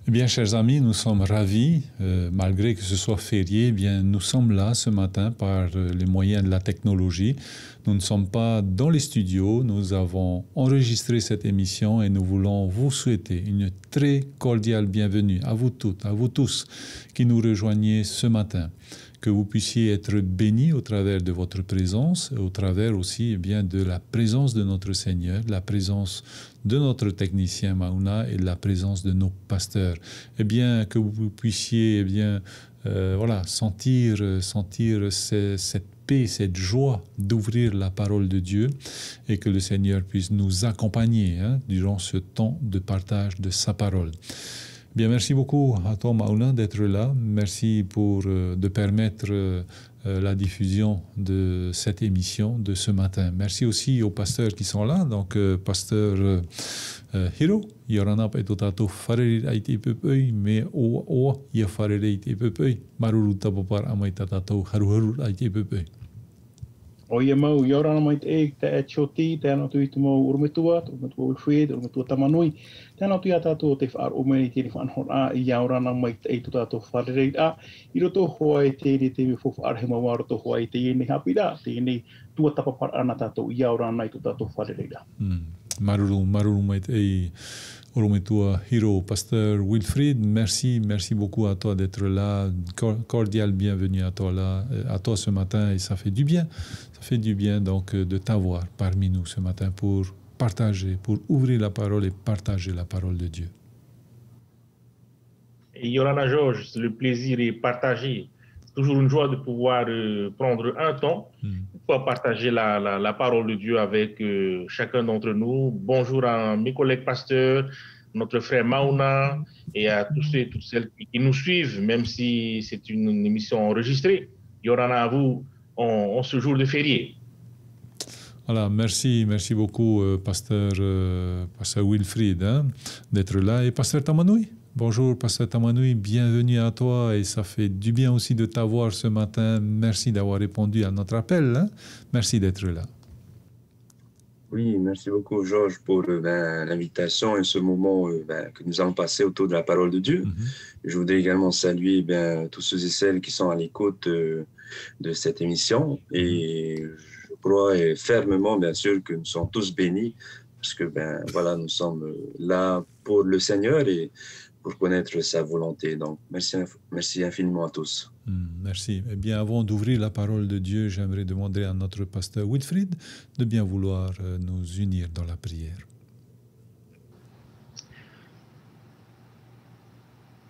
Eh bien, chers amis, nous sommes ravis, malgré que ce soit férié, eh bien, nous sommes là ce matin par les moyens de la technologie. Nous ne sommes pas dans les studios, nous avons enregistré cette émission et nous voulons vous souhaiter une très cordiale bienvenue à vous toutes, à vous tous qui nous rejoignez ce matin. Que vous puissiez être bénis au travers de votre présence, au travers aussi eh bien, de la présence de notre Seigneur, de la présence de notre technicien Mauna et de la présence de nos pasteurs. Eh bien, que vous puissiez eh bien, voilà, sentir cette paix, cette joie d'ouvrir la parole de Dieu et que le Seigneur puisse nous accompagner durant ce temps de partage de sa parole. Bien, merci beaucoup à toi, Mauna, d'être là. Merci de permettre la diffusion de cette émission de ce matin. Merci aussi aux pasteurs qui sont là. Donc, pasteur Hiro, yorana pa etotato fareri aiti pepei, me o ia fareri aiti pepei, maruru tapapar amai tatato haruharu aiti pepei. O ia mau, i ora mai te choti, te ana tui te mau urmetua Wilfried, urmetua Tamanui, te ana tui atato te whaar omeni te ni whanhon a, i aura na mai te eito tato wharereid a, i roto hoa e te ni te mi fofu arhe mawa roto hoa e te ene hapira, te ene tua tapapar ana tato, i aura na i tato wharereid a. Maruru mai te Orometua Hiro, pasteur Wilfried, merci beaucoup à toi d'être là, cordial bienvenue à toi là, à toi ce matin et ça fait du bien donc de t'avoir parmi nous ce matin pour partager, pour ouvrir la parole et partager la parole de Dieu. Et Yorana Georges, le plaisir est partagé. Toujours une joie de pouvoir prendre un temps pour partager la parole de Dieu avec chacun d'entre nous. Bonjour à mes collègues pasteurs, notre frère Mauna et à tous ceux et toutes celles qui nous suivent, même si c'est une émission enregistrée. Yorana à vous en ce jour de férié. Voilà, merci beaucoup pasteur Wilfried d'être là et pasteur Tamanui. Bonjour, pasteur Tamanui, bienvenue à toi et ça fait du bien aussi de t'avoir ce matin. Merci d'avoir répondu à notre appel. Merci d'être là. Oui, merci beaucoup, Georges, pour l'invitation et ce moment que nous allons passer autour de la parole de Dieu. Je voudrais également saluer tous ceux et celles qui sont à l'écoute de cette émission et je crois fermement, bien sûr, que nous sommes tous bénis parce que voilà, nous sommes là pour le Seigneur et pour connaître sa volonté. Donc, merci infiniment à tous. Merci. Eh bien, avant d'ouvrir la parole de Dieu, j'aimerais demander à notre pasteur Wilfried de bien vouloir nous unir dans la prière.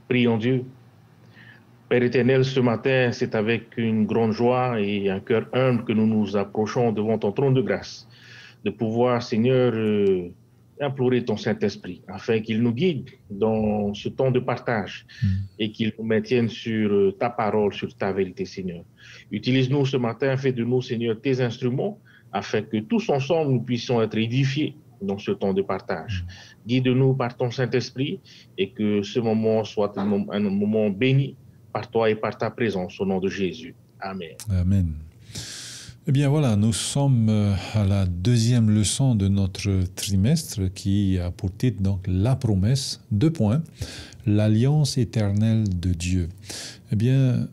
Prions Dieu. Père éternel, ce matin, c'est avec une grande joie et un cœur humble que nous nous approchons devant ton trône de grâce, de pouvoir, Seigneur, implorer ton Saint-Esprit afin qu'il nous guide dans ce temps de partage et qu'il nous maintienne sur ta parole, sur ta vérité, Seigneur. Utilise-nous ce matin, fais de nous, Seigneur, tes instruments afin que tous ensemble nous puissions être édifiés dans ce temps de partage. Guide-nous par ton Saint-Esprit et que ce moment soit un moment béni par toi et par ta présence au nom de Jésus. Amen. Amen. Eh bien voilà, nous sommes à la deuxième leçon de notre trimestre qui a pour titre donc la promesse, 2 points, l'alliance éternelle de Dieu. Eh bien,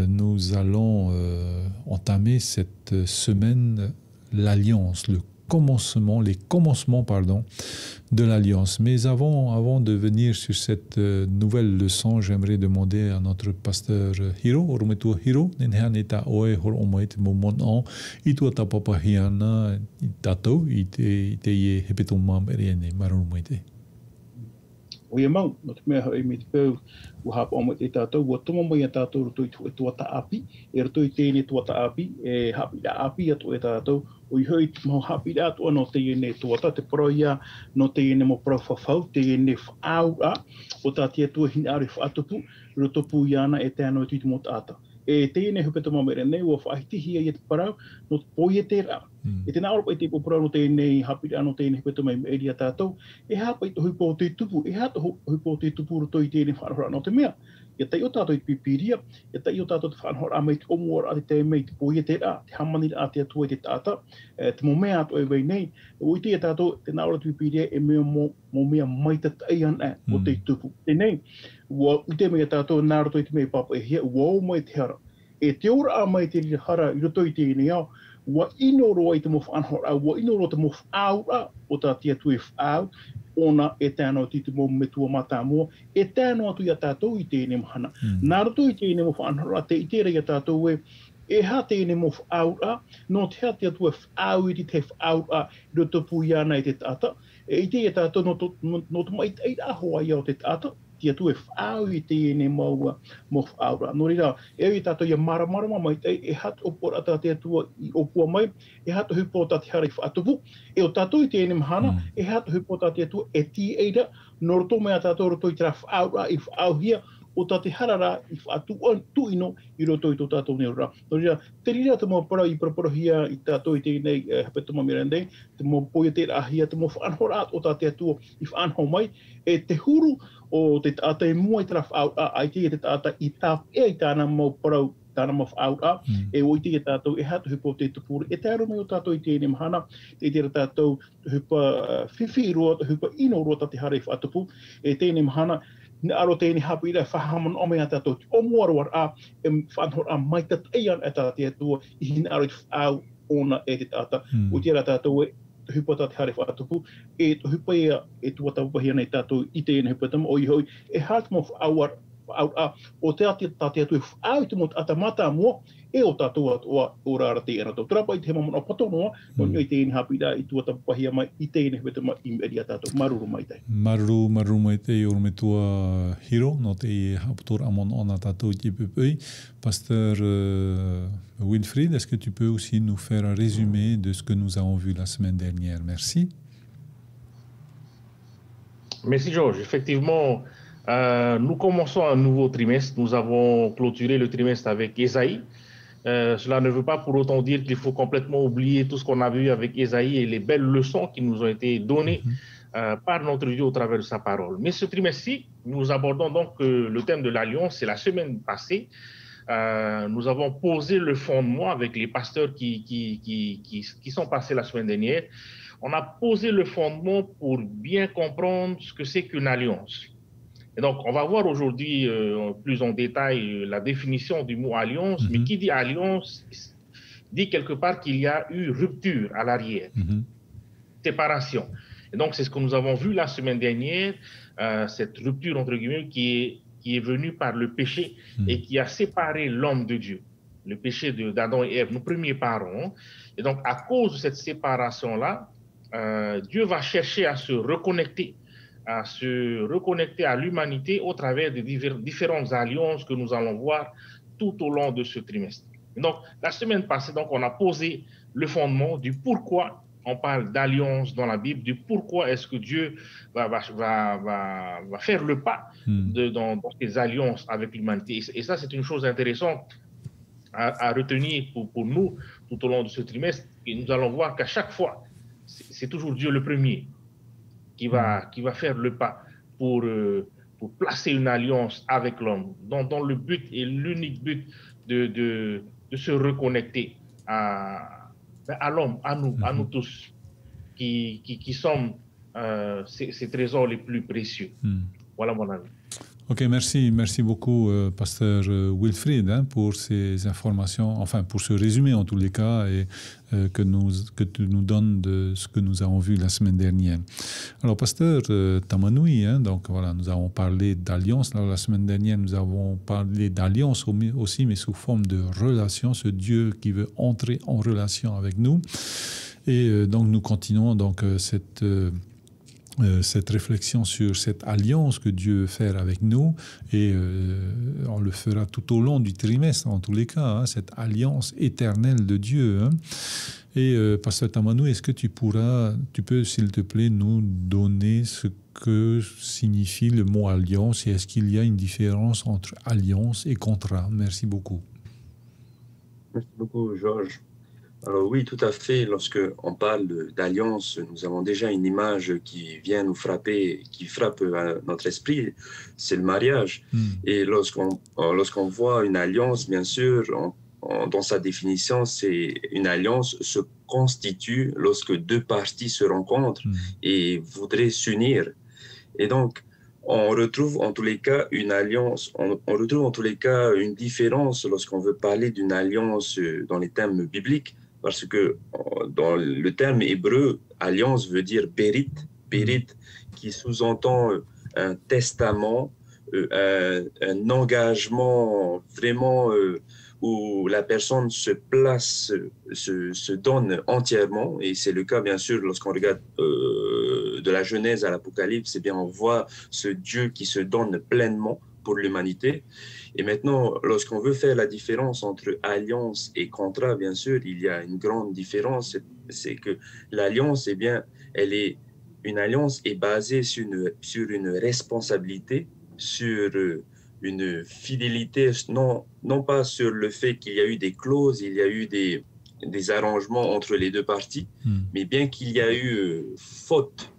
nous allons entamer cette semaine l'alliance, les commencements de l'alliance. Mais avant de venir sur cette nouvelle leçon, j'aimerais demander à notre pasteur Hiro, Orometua Hiro, nenhaneta oe hor omoit momon on, itua tapapa hiana tato ite ye hepetomam eriene marumoite. Oia mau, no te mea hoi me te pēu hapa o te tātou, ua toma mai a tātou roto i tuata api, roto i tēne tuata api, hapi da api atu e tātou, o i hoi mau hapi da atu no te ene tuata, te paroia no te ene mo parau whawhau, te ene whaau a, o tātia tua hini ari whaatupu, roto pu iana e te anō tuiti mo tāta. E tēne hupeta mamere nei, ua whaahitihia i te parau, no te poi e te rā. E tēnā oropa i te parau no tēne hapira no tēne hupeta mai eri a tātou, e hapa i te huipo o te tupu, e hata huipo o te tupu roto i tēne whanahora no te mea. e tai o tātou i pipiria, e tai o tātou te whanhora a mei te omuara a te mei te poia te rā, te hamani a te atua te tāta, te momea ato e wei nei, o i te tātou te nāora te pipiria e mea mo mea maita taian o te tupu. Te nei, i te mea tātou nāra toi te mea papa e hia, ua o mai te hara. E te ora a mai te hara i roto i te ine au, ua inoro ai te mo whanhora, ua inoro te mo whaura o tā te atu e whau, ona e tēnā titi mō me tua mata mua, e tēnā atu i a tātou i tēne mahana. Nā roto i tēne mō whanhora, te i tērei a tātou e ha tēne mō whaura, no te ha te atu e whau i te whaura, i roto pui ana i te tāta, e i te e tātou no te mai te aho ai au te tāta, te atu e whau i tēne mō whaura. Nō reira, e i tātou i a maramarama mai te e hatu opora tā te atua i opua mai, e hatu hupo tā te hara i whaatupu, e o tātou i tēne mahana, e hatu hupo tā te atua e ti eira, nō roto mea tātou roto i tera whaura i whauhia, o tā te harara i whaatu tuino i roto i tō tātou neo rā. Nō reira, te rira te mō para i paraparahia i tātou i tēnei hapetoma mirandei, te mō poia te rahia, te mō whanhora o tā te atua i whanho mai, e te huru o te tāta e mua i tera whaura, ai te tāta i tāp e i tāna mō parau, tāna mō whaura, e o i te tātou e hatu hupo te tupuru, e tāro mai o tātou i tēne mahana, te tēra tātou hupa whiwhi roa, hupa ino roa tā te hara i whaatupu, e tēne mahana, aro tēne hapu i rea whahamon o mea tātou o muaruar a, e whanhor a mai tateian e tā te atua, i hina aro i whau ona e te tāta, o tēra tātou e hupa tā te hara i whaatupu, e hupa ia e tua taupahi ana i tātou i tēne hupa tama o i hoi, e hāt mō whauar, o te ati tā te atu e whau te mō ata mata mua, e o tātou o rāra te ena tau. Trapa i te mamona o patonoa, no i tēne hapu i rā i tua tapahia mai i tēne hupe tama i meri a tātou. Maruru mai te. Maruru mai te i orme tua hiro, no te i haputor amon ona tātou i pepei. Pasteur Wilfried, est-ce que tu peux aussi nous faire un résumé de ce que nous avons vu la semaine dernière? Merci. Merci Georges. Effectivement, nous commençons un nouveau trimestre. Nous avons clôturé le trimestre avec Ésaïe. Cela ne veut pas pour autant dire qu'il faut complètement oublier tout ce qu'on a vu avec Ésaïe et les belles leçons qui nous ont été données par notre Dieu au travers de sa parole. Mais ce trimestre-ci, nous abordons donc le thème de l'Alliance. C'est la semaine passée. Nous avons posé le fondement avec les pasteurs qui sont passés la semaine dernière. On a posé le fondement pour bien comprendre ce que c'est qu'une alliance. Et donc, on va voir aujourd'hui plus en détail la définition du mot alliance, mais qui dit alliance dit quelque part qu'il y a eu rupture à l'arrière, séparation. Et donc, c'est ce que nous avons vu la semaine dernière, cette rupture, entre guillemets, qui est venue par le péché et qui a séparé l'homme de Dieu. Le péché d'Adam et Ève, nos premiers parents. Et donc, à cause de cette séparation-là, Dieu va chercher à se reconnecter à l'humanité au travers de différentes alliances que nous allons voir tout au long de ce trimestre. Et donc, la semaine passée, donc, on a posé le fondement du pourquoi on parle d'alliance dans la Bible, du pourquoi est-ce que Dieu va faire le pas dans ces alliances avec l'humanité. Et ça, c'est une chose intéressante à retenir pour nous tout au long de ce trimestre. Et nous allons voir qu'à chaque fois, c'est toujours Dieu le premier qui va faire le pas pour placer une alliance avec l'homme, dont le but et l'unique but de se reconnecter à l'homme, à nous tous, qui sommes ces trésors les plus précieux. Voilà mon avis. Ok, merci beaucoup, pasteur Wilfried, pour ces informations, enfin pour ce résumé en tous les cas, et que tu nous donnes de ce que nous avons vu la semaine dernière. Alors, pasteur Tamanoui, donc voilà, nous avons parlé d'alliance. La semaine dernière, nous avons parlé d'alliance aussi, mais sous forme de relation, ce Dieu qui veut entrer en relation avec nous. Et donc, nous continuons donc cette réflexion sur cette alliance que Dieu veut faire avec nous, et on le fera tout au long du trimestre en tous les cas, cette alliance éternelle de Dieu. Et pasteur Tamanou, est-ce que tu peux s'il te plaît nous donner ce que signifie le mot alliance, et est-ce qu'il y a une différence entre alliance et contrat? Merci beaucoup. Merci beaucoup, Georges. Alors oui, tout à fait. Lorsque on parle d'alliance, nous avons déjà une image qui vient nous frapper, qui frappe notre esprit, c'est le mariage. Et lorsqu'on voit une alliance, bien sûr, dans sa définition, c'est une alliance se constitue lorsque deux parties se rencontrent et voudraient s'unir. Et donc, on retrouve en tous les cas une alliance, on retrouve en tous les cas une différence lorsqu'on veut parler d'une alliance dans les termes bibliques, parce que dans le terme hébreu, alliance veut dire bérit, qui sous-entend un testament, un engagement vraiment où la personne se place, se donne entièrement, et c'est le cas bien sûr lorsqu'on regarde de la Genèse à l'Apocalypse, eh bien on voit ce Dieu qui se donne pleinement pour l'humanité. Et maintenant, lorsqu'on veut faire la différence entre alliance et contrat, bien sûr, il y a une grande différence, c'est que l'alliance, eh bien, une alliance est basée sur une responsabilité, sur une fidélité, non pas sur le fait qu'il y a eu des clauses, il y a eu des arrangements entre les deux parties, mais bien qu'il y a eu faute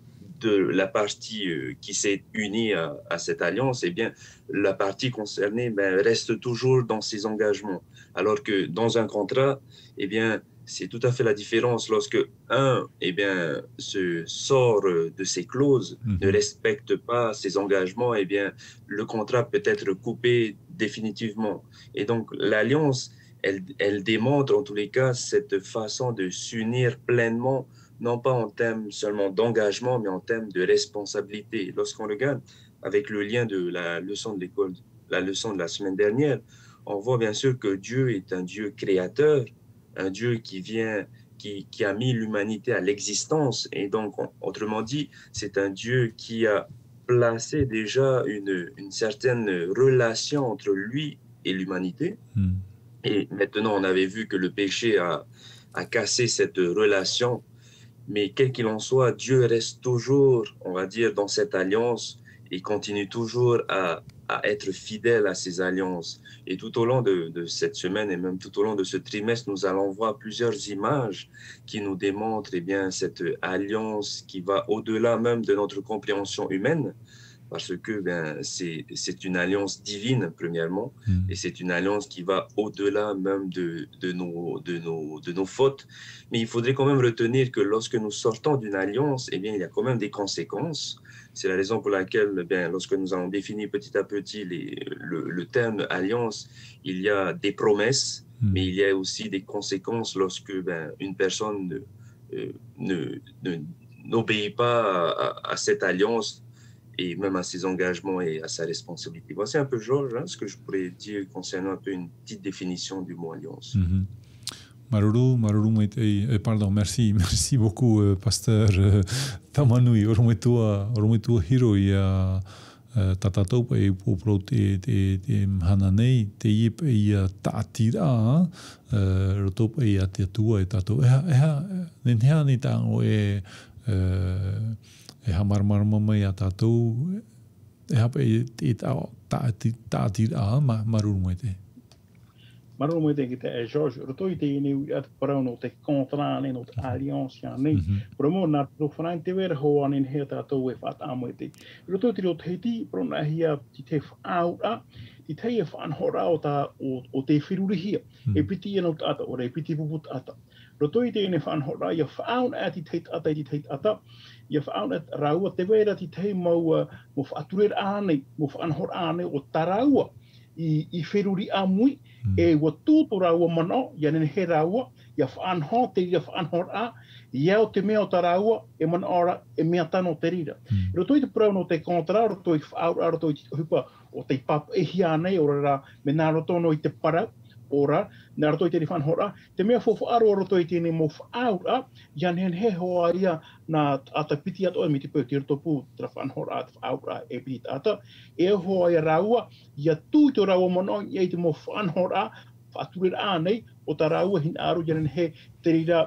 de la partie qui s'est unie à cette alliance, eh bien, la partie concernée reste toujours dans ses engagements. Alors que dans un contrat, eh bien, c'est tout à fait la différence. Lorsque un se sort de ses clauses, ne respecte pas ses engagements, eh bien, le contrat peut être coupé définitivement. Et donc, l'alliance, elle démontre en tous les cas cette façon de s'unir pleinement, non pas en termes seulement d'engagement, mais en termes de responsabilité. Lorsqu'on regarde avec le lien de la leçon de l'école, la leçon de la semaine dernière, on voit bien sûr que Dieu est un Dieu créateur, un Dieu qui a mis l'humanité à l'existence. Et donc, autrement dit, c'est un Dieu qui a placé déjà une certaine relation entre lui et l'humanité. Et maintenant, on avait vu que le péché a cassé cette relation. Mais quel qu'il en soit, Dieu reste toujours, on va dire, dans cette alliance et continue toujours à être fidèle à ses alliances. Et tout au long de cette semaine et même tout au long de ce trimestre, nous allons voir plusieurs images qui nous démontrent cette alliance qui va au-delà même de notre compréhension humaine, parce que c'est une alliance divine, premièrement, et c'est une alliance qui va au-delà même de nos fautes. Mais il faudrait quand même retenir que lorsque nous sortons d'une alliance, eh bien, il y a quand même des conséquences. C'est la raison pour laquelle, lorsque nous avons défini petit à petit le terme alliance, il y a des promesses, mais il y a aussi des conséquences lorsque une personne n'obéit pas à cette alliance et même à ses engagements et à sa responsabilité. Voici un peu, Georges, ce que je pourrais dire concernant un peu une petite définition du mot alliance. Maruru, pardon, merci beaucoup, pasteur Tamanui. Orometua hiro ia tatatou e popro te hananei te ip ia taatira rotopa ia te atua e tatou. Nenhea ni tango e hamarmarama mai a tātou hapa e tātira maruru mai te. Maruru mai te ki te George, roto i te ine at parau no te kontra ne no te alliance ya nei. Promo na to fran te ver ho an in he tātou e fat a mai te. Roto ti ro te ti pro na hia ti te out a ti te e fan hora o ta o te firuri hia. E piti no ata o re piti puput ata. Roto i te ine fan hora ia faun at ti te ata. Ia whaau raua te wera ti te mau mo whaaturer ane, mo whaanhor ane o taraua i wheruri a mui e wa tūto raua mana, ia nene he raua, ia whaanho te ia whaanhor a, ia o te mea o taraua e mana ora e mea tano te rira. Roto i te prau no te kontra, roto i whaau a roto i te hupa o te pap e hia nei, ora ra me nā roto no i te parau, ora, nā roto i te whanhora, te mea fofu aro roto i tēne mo whaura, ian hen he hoa ia nā ata piti ato e mi te pau te rotopu tra whanhora at whaura e piti ata, e hoa ia raua, ia tū te raua mono, ia te mo whanhora, whaaturer ānei, o ta raua hin aro ian he te rira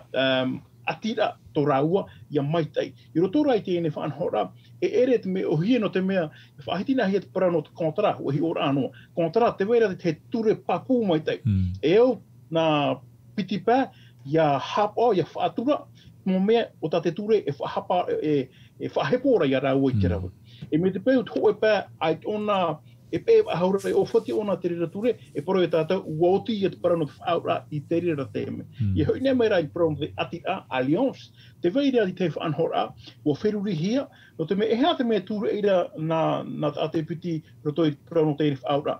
atira to raua, ia maitai. I roto rai tēne whanhora, e ere te me o hia no te mea, e whahitina hia te parau no te kontra, o hi ora anō. Kontra, te wera te ture paku mai tei. E au, nā piti pā, ia hapa ia whaatura, mo mea o tate ture e whahapa e whahepora ia rau i te rau. E me te peu tō e pā ai ona e pē ahaura o whati ona te rira ture e poro e tātou uoti i te parano te whaura i te rira teme. I hoi nei mai rai parano te ati a Alliance, te veira i te whanhora o wheruri hia, no te me e hea te mea ture eira na ate piti roto i parano te whaura,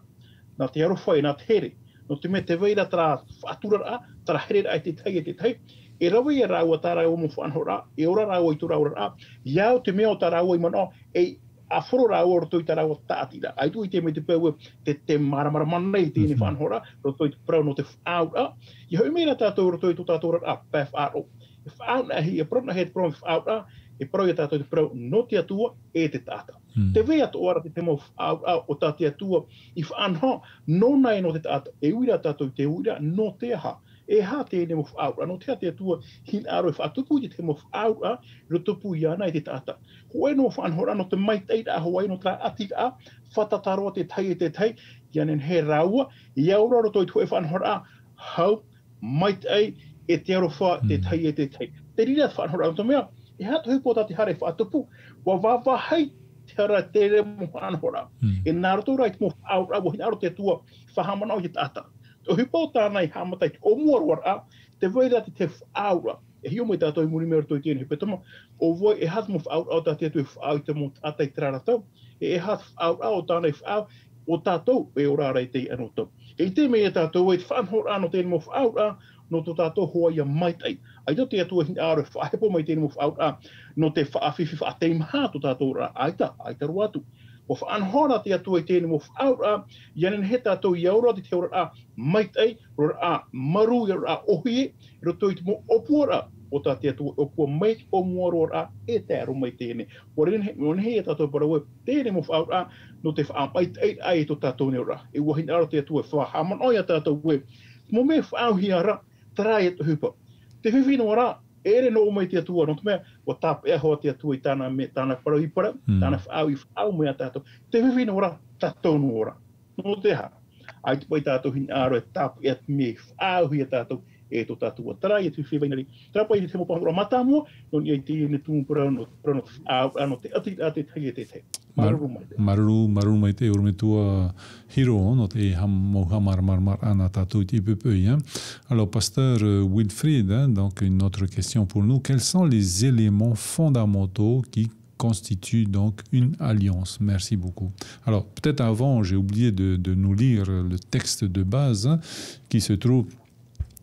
na te aro whai, na te here. No te me te veira tara whaatura a, tara here ai te tai, e rawa i raua tā rau mo whanhora, e ora raua i tu raura a, iau te mea o tā raua i mana, e a whoro rau o roto i tā rau tātira. Ai tu i te me te pēua te maramara mana i tēne whanhora, roto i te prau no te whaura. I hau mea tātou roto i tō tātou a pēwh aro. E whauna hi, e prona he te prau whaura, e prau i tātou te prau no te atua e te tāta. Te vea tō ara te mo whaura o tā te atua i whanha, no nei no te tāta, e uira tātou te uira no te aha. E ha tēne mo whaura, no te atua hin aro e whaatupu i te mo whaura, rotopu i ana i te tāta. Hoe no whanhora no te maiteira a Hawaii no tra atika, whatataro te tai e te tai, ianen he raua, i aura roto i tue whanhora, hau, maitei, e te arofa te tai e te tai. Te rira whanhora no te mea, e hatu hupota te hare whaatupu, wa wawahai te hara tere mo whanhora. E nā roto rai te mo whaura, wo hin aro te atua, whahamana o te tāta. O hipota nei hamatai o muarwara, te veira te whaura, e hio mai tātou i muri mea roto i tēne hipetama, o voi e hatu mo whaura o tātou e whaau te mo tātai tērātau, e hatu whaura o tānei whaau o tātou e ora rei te anotou. E te mea tātou e te whanhora no tēne mo whaura, no tō tātou hoa ia maitai. Ai tō te atua hin aro e whahepo mai tēne mo whaura, no te whaawhiwhi whaateimha tō tātou ra aita ruatu. O whaanhora te atua i tēne mo whaura, ianen he tātou i aura te teora a maitai, rora a maru, rora a ohie, roto i te mo opuara o tā te atua opua mai o mua rora e tēro mai tēne. O ren he tātou parawe tēne mo whaura, no te whaamaitai ai tō tātou neora. E wahin aro te atua whahaman oia tātou we. Mo me whaauhiara, tarai e te hupa. Te whiwhino ara, ere no mai te atua, no te mea, o tāpe ahoa te atua i tāna parau i para, tāna whaau i whaau mea tātou. Te whiwhino ora, tātou no ora. No te ha. Ai te pai tātou hin aro e tāpe e me whaau hi a tātou e tō tātua. Tarai e te whiwhainari. Tāpai i te mo pahora matamua, no ni ai te ne tūmu parau no whaau, ano te ati a te tai e te te. Maruru mai te urmetua hiro no te hamar ana tatou ti peu. Alors pasteur Wilfried, donc une autre question pour nous. Quels sont les éléments fondamentaux qui constituent donc une alliance? Merci beaucoup. Alors peut-être avant, j'ai oublié de nous lire le texte de base qui se trouve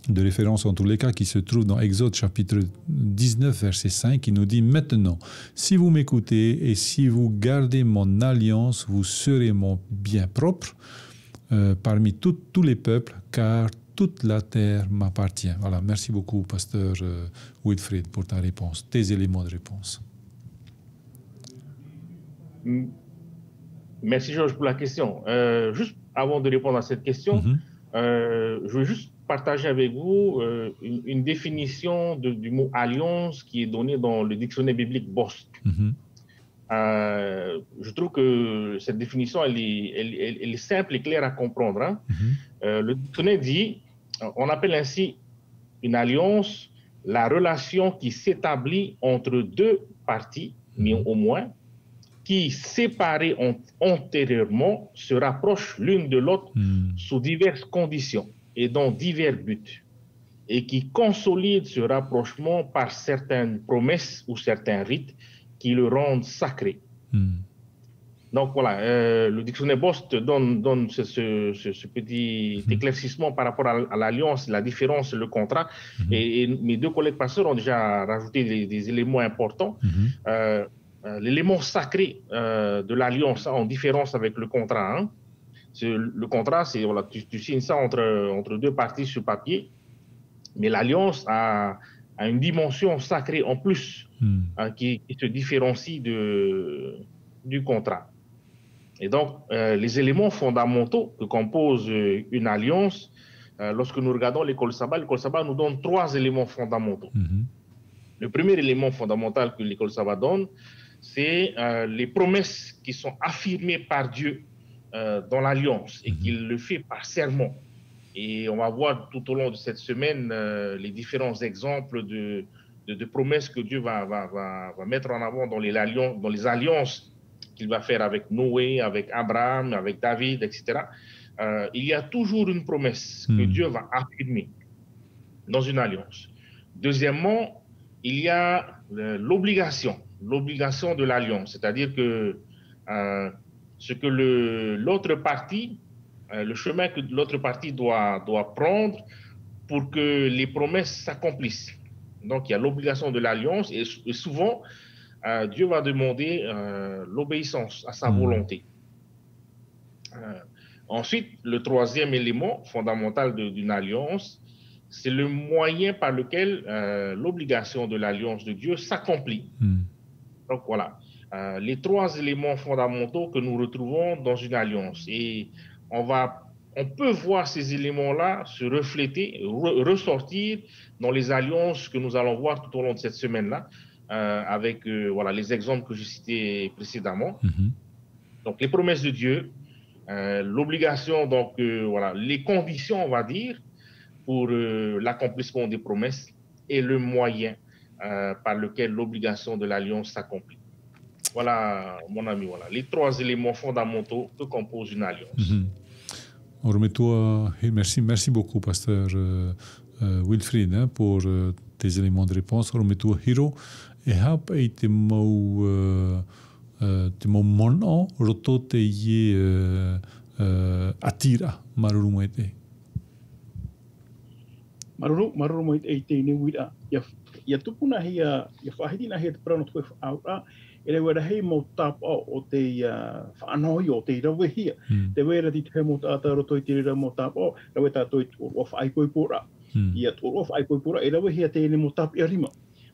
de référence en tous les cas, qui se trouve dans Exode chapitre 19, verset 5, qui nous dit « Maintenant, si vous m'écoutez et si vous gardez mon alliance, vous serez mon bien propre parmi tous les peuples, car toute la terre m'appartient. » Voilà, merci beaucoup, pasteur Wilfried, pour ta réponse, tes éléments de réponse. Merci, Georges, pour la question. Juste avant de répondre à cette question, je veux juste partager avec vous une définition du mot alliance qui est donnée dans le dictionnaire biblique Bost. Je trouve que cette définition, elle est simple et claire à comprendre. Hein. Le dictionnaire dit, on appelle ainsi une alliance la relation qui s'établit entre deux parties, mais au moins, qui, séparées antérieurement, se rapprochent l'une de l'autre sous diverses conditions et dans divers buts, et qui consolide ce rapprochement par certaines promesses ou certains rites qui le rendent sacré. Donc voilà, le dictionnaire Bost donne ce petit éclaircissement par rapport à l'alliance, la différence, le contrat, et mes deux collègues pasteurs ont déjà rajouté des éléments importants. L'élément sacré de l'alliance en différence avec le contrat, hein. Le contrat, c'est voilà, tu signes ça entre deux parties sur papier, mais l'alliance a une dimension sacrée en plus qui se différencie du contrat. Et donc, les éléments fondamentaux que compose une alliance, lorsque nous regardons l'école Saba nous donne 3 éléments fondamentaux. Le premier élément fondamental que l'école Saba donne, c'est les promesses qui sont affirmées par Dieu dans l'alliance et qu'il le fait par serment. Et on va voir tout au long de cette semaine les différents exemples de promesses que Dieu va mettre en avant dans les alliances qu'il va faire avec Noé, avec Abraham, avec David, etc. Il y a toujours une promesse que Dieu va affirmer dans une alliance. Deuxièmement, il y a l'obligation de l'alliance, c'est-à-dire que ce que l'autre partie, le chemin que l'autre partie doit prendre pour que les promesses s'accomplissent. Donc, il y a l'obligation de l'alliance et souvent, Dieu va demander l'obéissance à sa volonté. Ensuite, le troisième élément fondamental d'une alliance, c'est le moyen par lequel l'obligation de l'alliance de Dieu s'accomplit. Donc voilà, les trois éléments fondamentaux que nous retrouvons dans une alliance. Et on peut voir ces éléments-là se refléter, ressortir dans les alliances que nous allons voir tout au long de cette semaine-là, avec voilà, les exemples que j'ai cités précédemment. Donc les promesses de Dieu, l'obligation, donc voilà, les conditions, on va dire, pour l'accomplissement des promesses et le moyen par lequel l'obligation de l'alliance s'accomplit. Voilà, mon ami, voilà, les trois éléments fondamentaux que compose une alliance. Merci beaucoup, pasteur Wilfried, hein, pour tes éléments de réponse. Orometua Hiro, et hap et te mau mono roto te ye atira maruru moete. Maruru moete e te ne wira. Ya tupuna hia ya whahidina hia te prano tue whaura. Ele wera hei mo tapa o te whanoi o te rawe hia. Te wera ti te mo tāta roto i te rira mo tapa o, rawe tātou i o whaikoipura. Ia o whaikoipura e rawe hia tēne mo tāpi arima.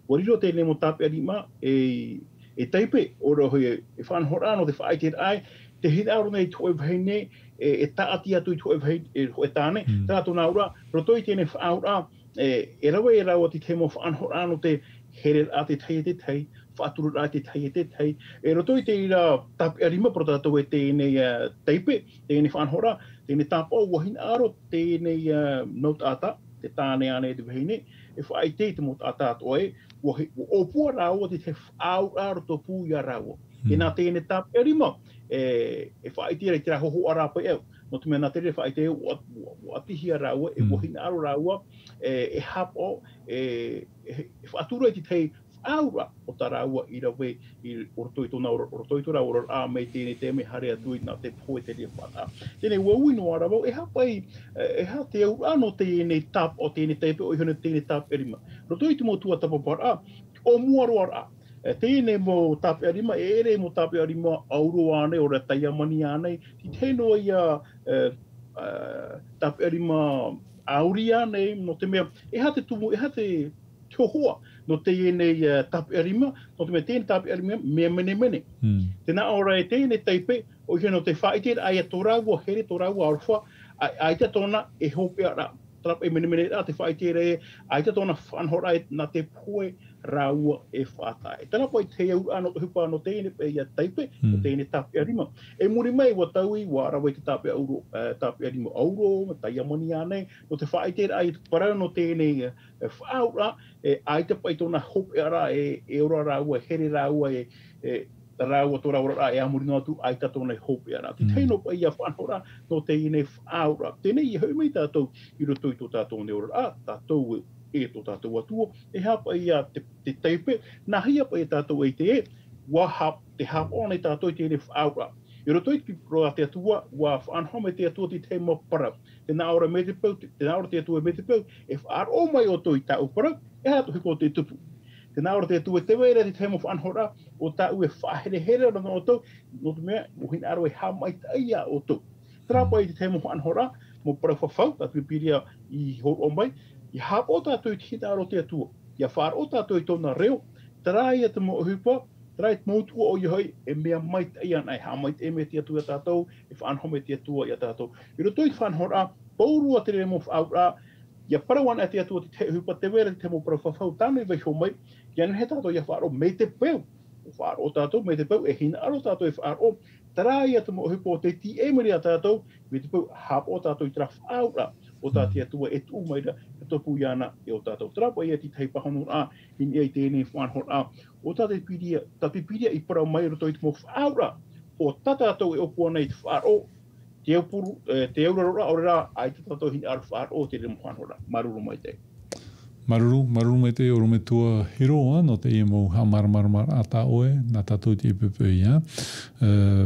Wariro tēne mo tāpi arima e taipe o roho e whanhorano te whaite ai, te hidaro nei tue vheine e taati atu i tue vheine e tāne, tātou nā ura, roto i tēne whaura e rawe e rawa ti te mo whanhorano te here a te tei, whaaturu a te tei, e roto i te ira tāpi arima pro tātou e tēnei teipe, tēnei whanhora, tēnei tāpa o wahina aro, tēnei nautata, te tāne ane te vahine, e whaite te mo tāta atoe, o pua rāua te whaau aro tō pūia rāua. E nā tēnei tāpi arima, e whaite rei te rahoho arapa eo. No te mea nā tere whaite o atihia rāua, e wahina aro rāua, e hapo, e whaaturu e te tei aura o tā rāua i rawe i orotoi rāua a mei tēnei te me hare atu i nā te poe te rea whata. Tēnei wauino a rāua, e hapai, e ha te aura no tēnei tap o tēnei teipe o ihone tēnei tap erima. Rotoi te mo tua tapapara, o muaroa rā. Tēnei mo tape arima, e ere mo tape arima auro ane, o ra taiamani ane, ti tēnoi tape arima auri ane, no te mea, e ha te tumu, e ha te tiohoa, no tēnei tape arima, no te mea tēnei tape arima, mea mene. Tēnā ora e tēnei teipe, o hea no te whaite, ai a tō rāua, here tō rāua arwha, ai te tōna e hopea rā. Trap e mene rā te whaite re, ai te tōna whanhora e nā te poe rāua e whātai. Tēnā pai te au anō te hupa no tēnei pe ia teipe, no tēnei tape arima. E muri mai wa taui, wa arawe te tape arima auro, taiamani ane, no te whaite re, ai te parau no tēnei whaura, ai te pai tōna hope ara e ora rāua, here rāua rāua tō rāua e amuri ngātu ai tātona e hope ara. Te teino pa ia whanhora no tēnei whaura. Tēnei i hau mei tātou i roto i tō tātou ne ora. Tātou e tō tātou atua. E hapa ia te teipe. Nā hia pa i tātou e te e. Te hapa o nei tātou i tēnei whaura. I roto i roa te atua, wa whanhome te atua ti te mo parau. Tēnā ora me te pau, tēnā ora te atua me te pau. E whaaro mai o tō i tāu parau. E hatu hiko te tupu. Tēnā ora te atua te weira te tēmo whanhora o tāu e whahere rana o tō, no te mea, mo hina aro e hamai taia o tō. Tērā pai te tēmo whanhora, mo parau whawhau, tātu piria i horo o mai, i hapo o tātou i te hina aro te atua, i a whāra o tātou i tōna reo, tērā ia te mo hupa, tērā i te mautua o iahoi, e mea mai taia nei, hamai te me te atua tātou, e whanhome te atua i a tātou. I roto i te whanhora, paurua te remo whaura, ia parawana te atua te hupa te wera te mo parau whawhau tānei vai homai, ia he tātou ia whaaro me te pēu. Whaaro tātou me te pēu, e hina aro tātou e whaaro. Tara ia te mo hupa o te ti emeri a tātou, me te pēu hapo tātou i tera whaura. o tā te atua e tū mai ra e topu iana e o tātou trapa ia ti tei pahonu a in ei tēnei whanhor a o tā te piria i para mai roto i te mo whaura o tātou e opua nei te wharo te upuru te aurora o rā ai te tātou hini ar wharo te remo whanhora maruru mai te Maruru mai te oro me tua hiro no te ia mo ha mar ata oe na tatou te pepe hein.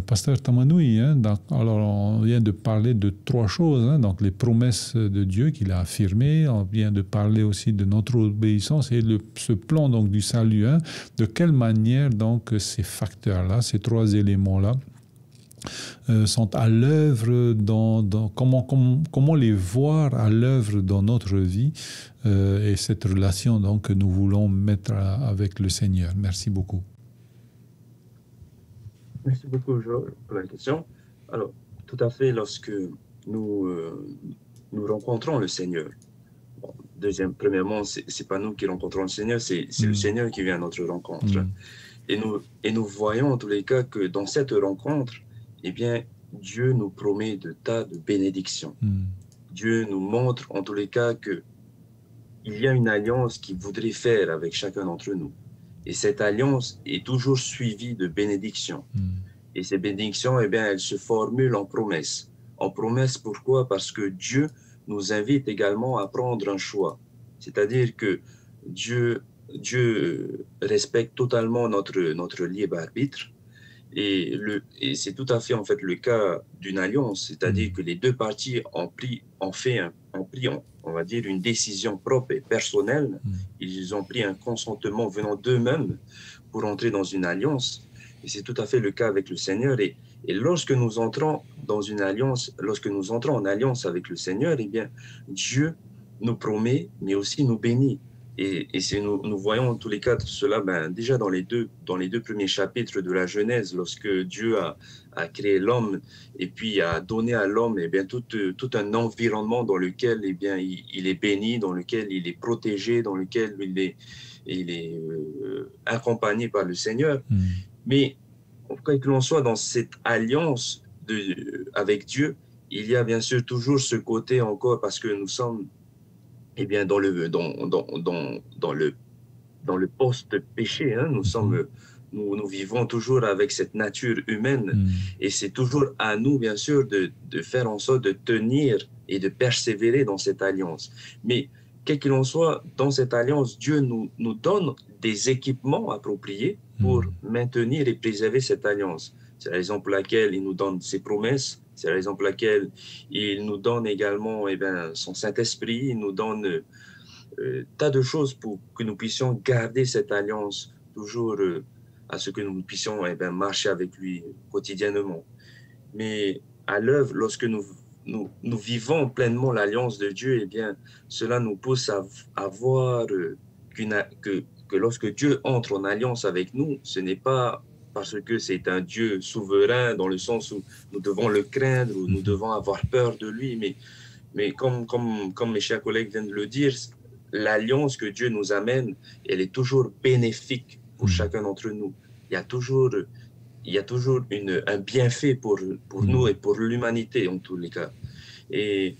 Pasteur Tamanui donc alors on vient de parler de trois choses donc les promesses de Dieu qu'il a affirmées, on vient de parler aussi de notre obéissance et ce plan donc du salut de quelle manière donc ces facteurs là, ces trois éléments là sont à l'œuvre dans comment les voir à l'œuvre dans notre vie et cette relation donc que nous voulons mettre avec le Seigneur. Merci beaucoup. Merci beaucoup, Georges, pour la question. Alors, tout à fait, lorsque nous rencontrons le Seigneur, bon, premièrement, c'est pas nous qui rencontrons le Seigneur, c'est le Seigneur qui vient à notre rencontre. Et nous voyons en tous les cas que dans cette rencontre, eh bien, Dieu nous promet de tas de bénédictions. Dieu nous montre en tous les cas que il y a une alliance qu'il voudrait faire avec chacun d'entre nous. Et cette alliance est toujours suivie de bénédictions. Et ces bénédictions, eh bien, elles se formulent en promesses. En promesses, pourquoi? Parce que Dieu nous invite également à prendre un choix. C'est-à-dire que Dieu respecte totalement notre libre arbitre. Et c'est tout à fait en fait le cas d'une alliance, c'est-à-dire que les deux parties ont pris on va dire une décision propre et personnelle. Ils ont pris un consentement venant d'eux-mêmes pour entrer dans une alliance. Et c'est tout à fait le cas avec le Seigneur. Et lorsque nous entrons dans une alliance, lorsque nous entrons en alliance avec le Seigneur, eh bien Dieu nous promet, mais aussi nous bénit. Et nous voyons en tous les cas cela déjà dans les deux premiers chapitres de la Genèse, lorsque Dieu a créé l'homme et puis a donné à l'homme eh bien tout un environnement dans lequel eh bien il est béni, dans lequel il est protégé, dans lequel il est accompagné par le Seigneur. Mais quoi qu'il en soit, dans cette alliance avec Dieu, il y a bien sûr toujours ce côté encore, parce que nous sommes eh bien, dans le post-péché, nous vivons toujours avec cette nature humaine et c'est toujours à nous, bien sûr, de faire en sorte de tenir et de persévérer dans cette alliance. Mais, quel qu'il en soit, dans cette alliance, Dieu nous donne des équipements appropriés pour maintenir et préserver cette alliance. C'est la raison pour laquelle il nous donne ses promesses. C'est la raison pour laquelle il nous donne également son Saint-Esprit, il nous donne tas de choses pour que nous puissions garder cette alliance toujours à ce que nous puissions marcher avec lui quotidiennement. Mais à l'œuvre, lorsque nous vivons pleinement l'alliance de Dieu, eh bien, cela nous pousse à voir que lorsque Dieu entre en alliance avec nous, ce n'est pas parce que c'est un Dieu souverain dans le sens où nous devons le craindre, ou nous devons avoir peur de lui, mais comme mes chers collègues viennent de le dire, l'alliance que Dieu nous amène, elle est toujours bénéfique pour chacun d'entre nous. Il y a toujours un bienfait pour nous et pour l'humanité en tous les cas. Et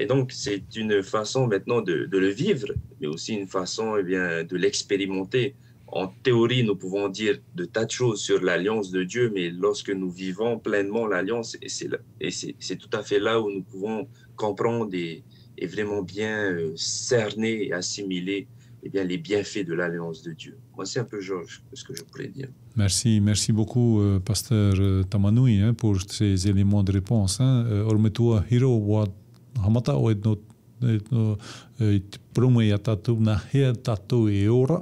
donc, c'est une façon maintenant de le vivre, mais aussi une façon de l'expérimenter. En théorie, nous pouvons dire de tas de choses sur l'alliance de Dieu, mais lorsque nous vivons pleinement l'alliance, c'est tout à fait là où nous pouvons comprendre et vraiment bien cerner et assimiler les bienfaits de l'alliance de Dieu. Moi, c'est un peu, Georges, ce que je pourrais dire. Merci beaucoup, Pasteur Tamanui, pour ces éléments de réponse. Ormetua hiro wa hamata o no promo ya tatu na he tatu e ora.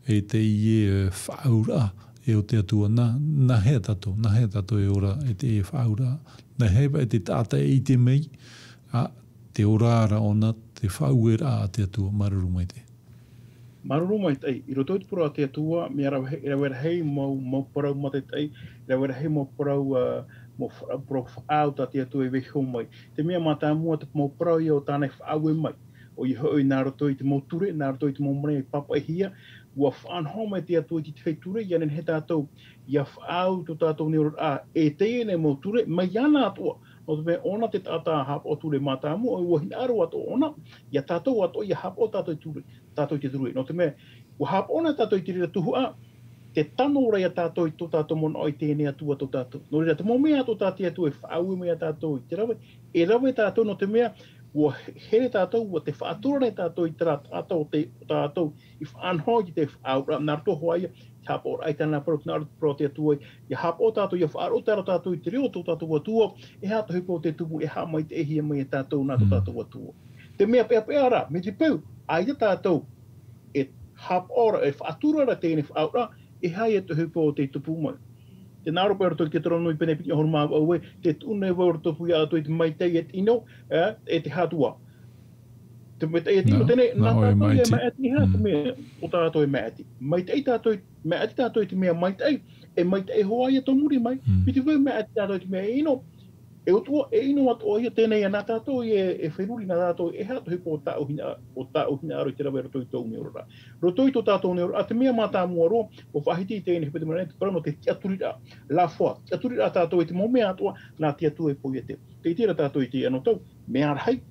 E te ie whaura e o te atua na he tato e ora e te e whaura na hewa e te tata e te mei a te orara ona te whauera a te atua maruru mai te. Maruru mai te, i roto i te pura a te atua, me rawera hei mau parau ma te tei, rawera hei mau parau whaau ta te atua e weho mai. Te mea mata mua te mau parau i o tānei whaau e mai. O i hoi nā roto i te mau ture, nā roto i te mau mrea i papa e hia, ua whaanhoma te atua i te whaiture, ianen he tātou, ia whaau to tātou ni ora e te ene mau ture, mai ana atua, o te mea ona te tata hap o tule matamu o wahin aro ato ona ia tatou ato ia hap o tatou te turu no te mea o hap ona tatou te rira tuhua te tano ora ia tātou i tō tātou mona oi tēnei atua tō tātou. No reira, te mō mea tō tātou atua e whaau mea tātou i te rawe. E rawe tātou no te mea, ua here tātou, ua te whaatura nei tātou i tērā tātou te tātou i whaanhoi ki te whaau. Nā rato hoa ia, te hapo ora aitana parok nā rato pro te atua i. Ia hapo tātou, ia whaaro tāra tātou i te reo tō tātou atua. E hata hipo te tumu, e ha mai te ehia mai tātou nā tō tātou atua. Te mea pea pea ara, me te pau, aia tātou, e hapo ora, e whaatura ra tēnei whaau e hai e te hupo o te tupu mai. Te nāro pēra tō ki te tono nui pene piki ahonu maa au e, te tūne wau tupu ia atu i te maitei e tino, e te hatua. Te maitei e tino, tēne, nā tātou e maati ha te mea, o tātou e maati. Maitei tātou, maati tātou i te mea maitei, e maitei hoa ia tō muri mai, piti wau maati tātou i te mea ino. E utua, e ino atu o ia tēnei a nā tātou e whenuri nā tātou e hatu hipo o tāu hina aro i te rawe roto i tōu neorora. Roto i tō tātou neorora, a te mea mātā mua roa, o whahiti i tēnei hipete mara, te parano te tiaturira, la foa, tiaturira tātou i te mō mea atua, nā tiatu e poi e te. Te i tira tātou i te anō tau, mea arhei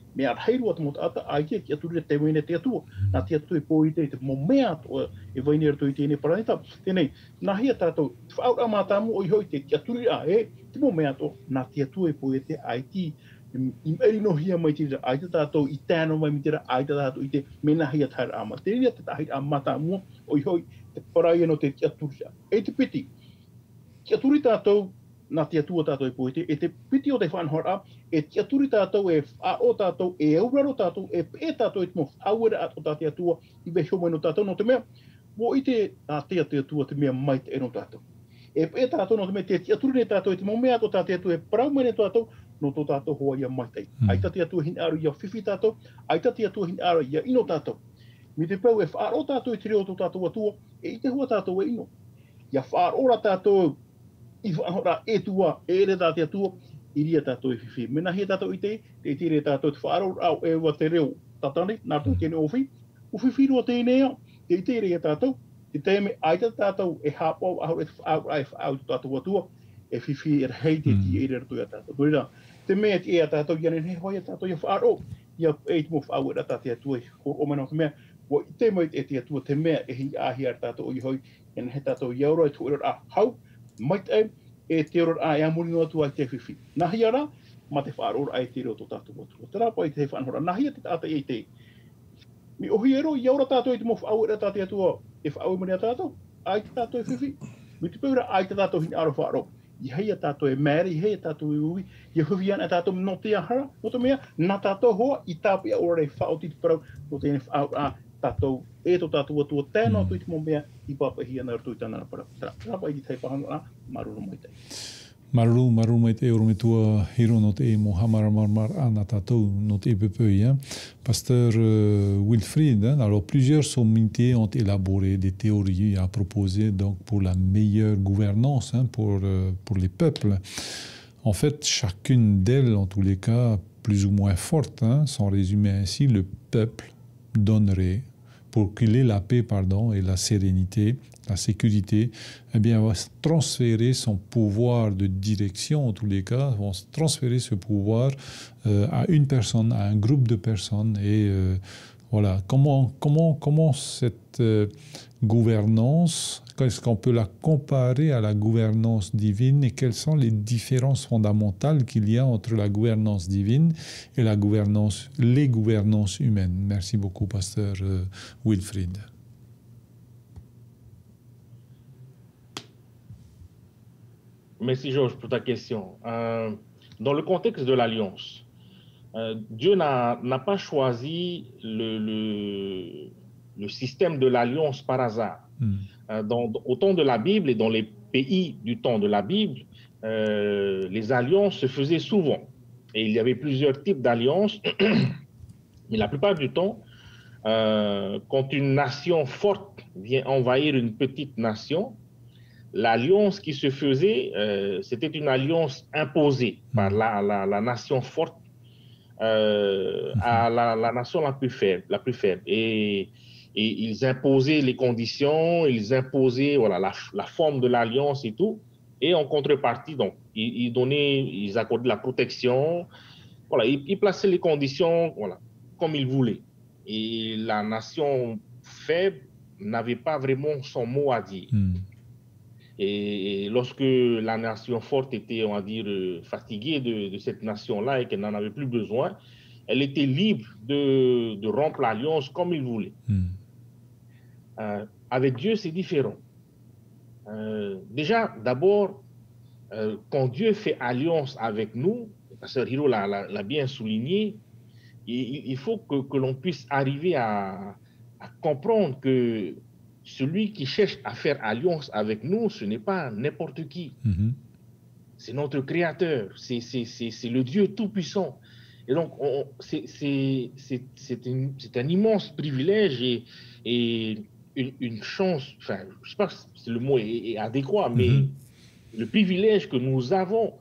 rua te mota ata, ai kia tiaturira te wene te atua, nā tiatu e poi i te mō mea atua, e waini rato i tēnei paraneta. Tēnei, nā hia tātou, whaura mātā mua o i hoi te tiaturira te mō mea atua, nā tiatu e poi e te aiti, i meri no hia mai tira, ai te tātou i tēno mai mi tira, ai te tātou i te mena hia taira ama. Te ria te tahi a mātā mua o i hoi te parai no te tiaturira. E te piti, tiaturi tātou, nā tiatua tātou e poete, e te piti o te whanhora, e tiaturi tātou e whao tātou, e auraro tātou, e pē tātou e te mo whauera ato tā tiatua, i veho mai no tātou, no te mea, mo i te tiatua te mea mai te eno tātou. E pē tātou no te mea, te tiaturi nei tātou, e te mo mea ato tā tiatua, e parau mai nei tātou, no tō tātou hoa ia mai tei. Ai tā tiatua hin aru ia whiwhi tātou, ai tā tiatua hin aru ia ino tātou. Mi te pau e whaaro tātou i te reo tō tātou atua, e i te hua tātou e ino. Ia whaaro tātou, i whaahora e tua, e ere tātia tua, i ria tātou i whiwhi. Mena hia tātou i te tire tātou te whaaro au e wa te reo tatane, nā tō tēne ofi, u whiwhi roa tēnei au, te tire ia tātou, te tēme aita tātou e hāpau ahau e whaau tātou atua, e whiwhi e rei te ti e rato ia tātou. Toira, te mea ti e a tātou, ia ne hoi a tātou ia whaaro, ia e te mo whaau e tātia tua, ko o mana o te mea, wa i te mai e te atua, te mea e hi ahi ar tātou o i hoi, e ne he tātou i aura e tu ero a hau, mai e te oro a e amuri no atu ai te whiwhi. Nahi ara, ma te whaarora ai te reo tō tātou atua. Te rāpa i te whanhora. Nahi a te tāta i te. Mi ohi ero, i aura tātou i te mo whaau e tātou atua, e whaau e mani a tātou, ai te tātou e whiwhi. Mi te pēura ai te tātou hin aro whaaro. I hei a tātou e mēri, i hei a tātou e ui, i huwi ana a tātou no te ahara, no te mea, nā tātou hoa, i tāpi a ora e whaau ti te parau, no te ene whaau a tātou e tō tātou atua tēnā tui te mō mea i papa hi ana ratu i tāna para. Rāpa i ki tei whahanga maruru mai tei. Maruru mai te oro me tua hiro no te e mo hamaramarmar ana tātou no te EPPI. Pasteur Wilfried, alors plusieurs sommités ont élaboré des théories à proposer donc pour la meilleure gouvernance pour les peuples. En fait, chacune d'elles, en tous les cas, plus ou moins forte, sont résumées ainsi, le peuple donnerait pour qu'il ait la paix, et la sérénité, la sécurité, eh bien, va transférer son pouvoir de direction, en tous les cas, vont transférer ce pouvoir à une personne, à un groupe de personnes. Et voilà, comment cette gouvernance, est-ce qu'on peut la comparer à la gouvernance divine et quelles sont les différences fondamentales qu'il y a entre la gouvernance divine et les gouvernances humaines? Merci beaucoup, pasteur Wilfried. Merci Georges pour ta question. Dans le contexte de l'Alliance, Dieu n'a pas choisi le système de l'Alliance par hasard. Au temps de la Bible et dans les pays du temps de la Bible, les alliances se faisaient souvent. Et il y avait plusieurs types d'alliances. Mais la plupart du temps, quand une nation forte vient envahir une petite nation, l'alliance qui se faisait, c'était une alliance imposée par la nation forte à la nation la plus faible. Et ils imposaient les conditions, ils imposaient la forme de l'alliance et tout. Et en contrepartie, donc, ils accordaient la protection, voilà, ils plaçaient les conditions, voilà, comme ils voulaient. Et la nation faible n'avait pas vraiment son mot à dire. Et lorsque la nation forte était, on va dire, fatiguée de cette nation-là et qu'elle n'en avait plus besoin, elle était libre de rompre l'alliance comme il voulait. Avec Dieu, c'est différent. Déjà, d'abord, quand Dieu fait alliance avec nous, le pasteur Hiro l'a bien souligné, il faut que l'on puisse arriver à comprendre que celui qui cherche à faire alliance avec nous, ce n'est pas n'importe qui. C'est notre Créateur, c'est le Dieu Tout-Puissant. Et donc, c'est un immense privilège et une chance, enfin, je ne sais pas si le mot est adéquat, mais le privilège que nous avons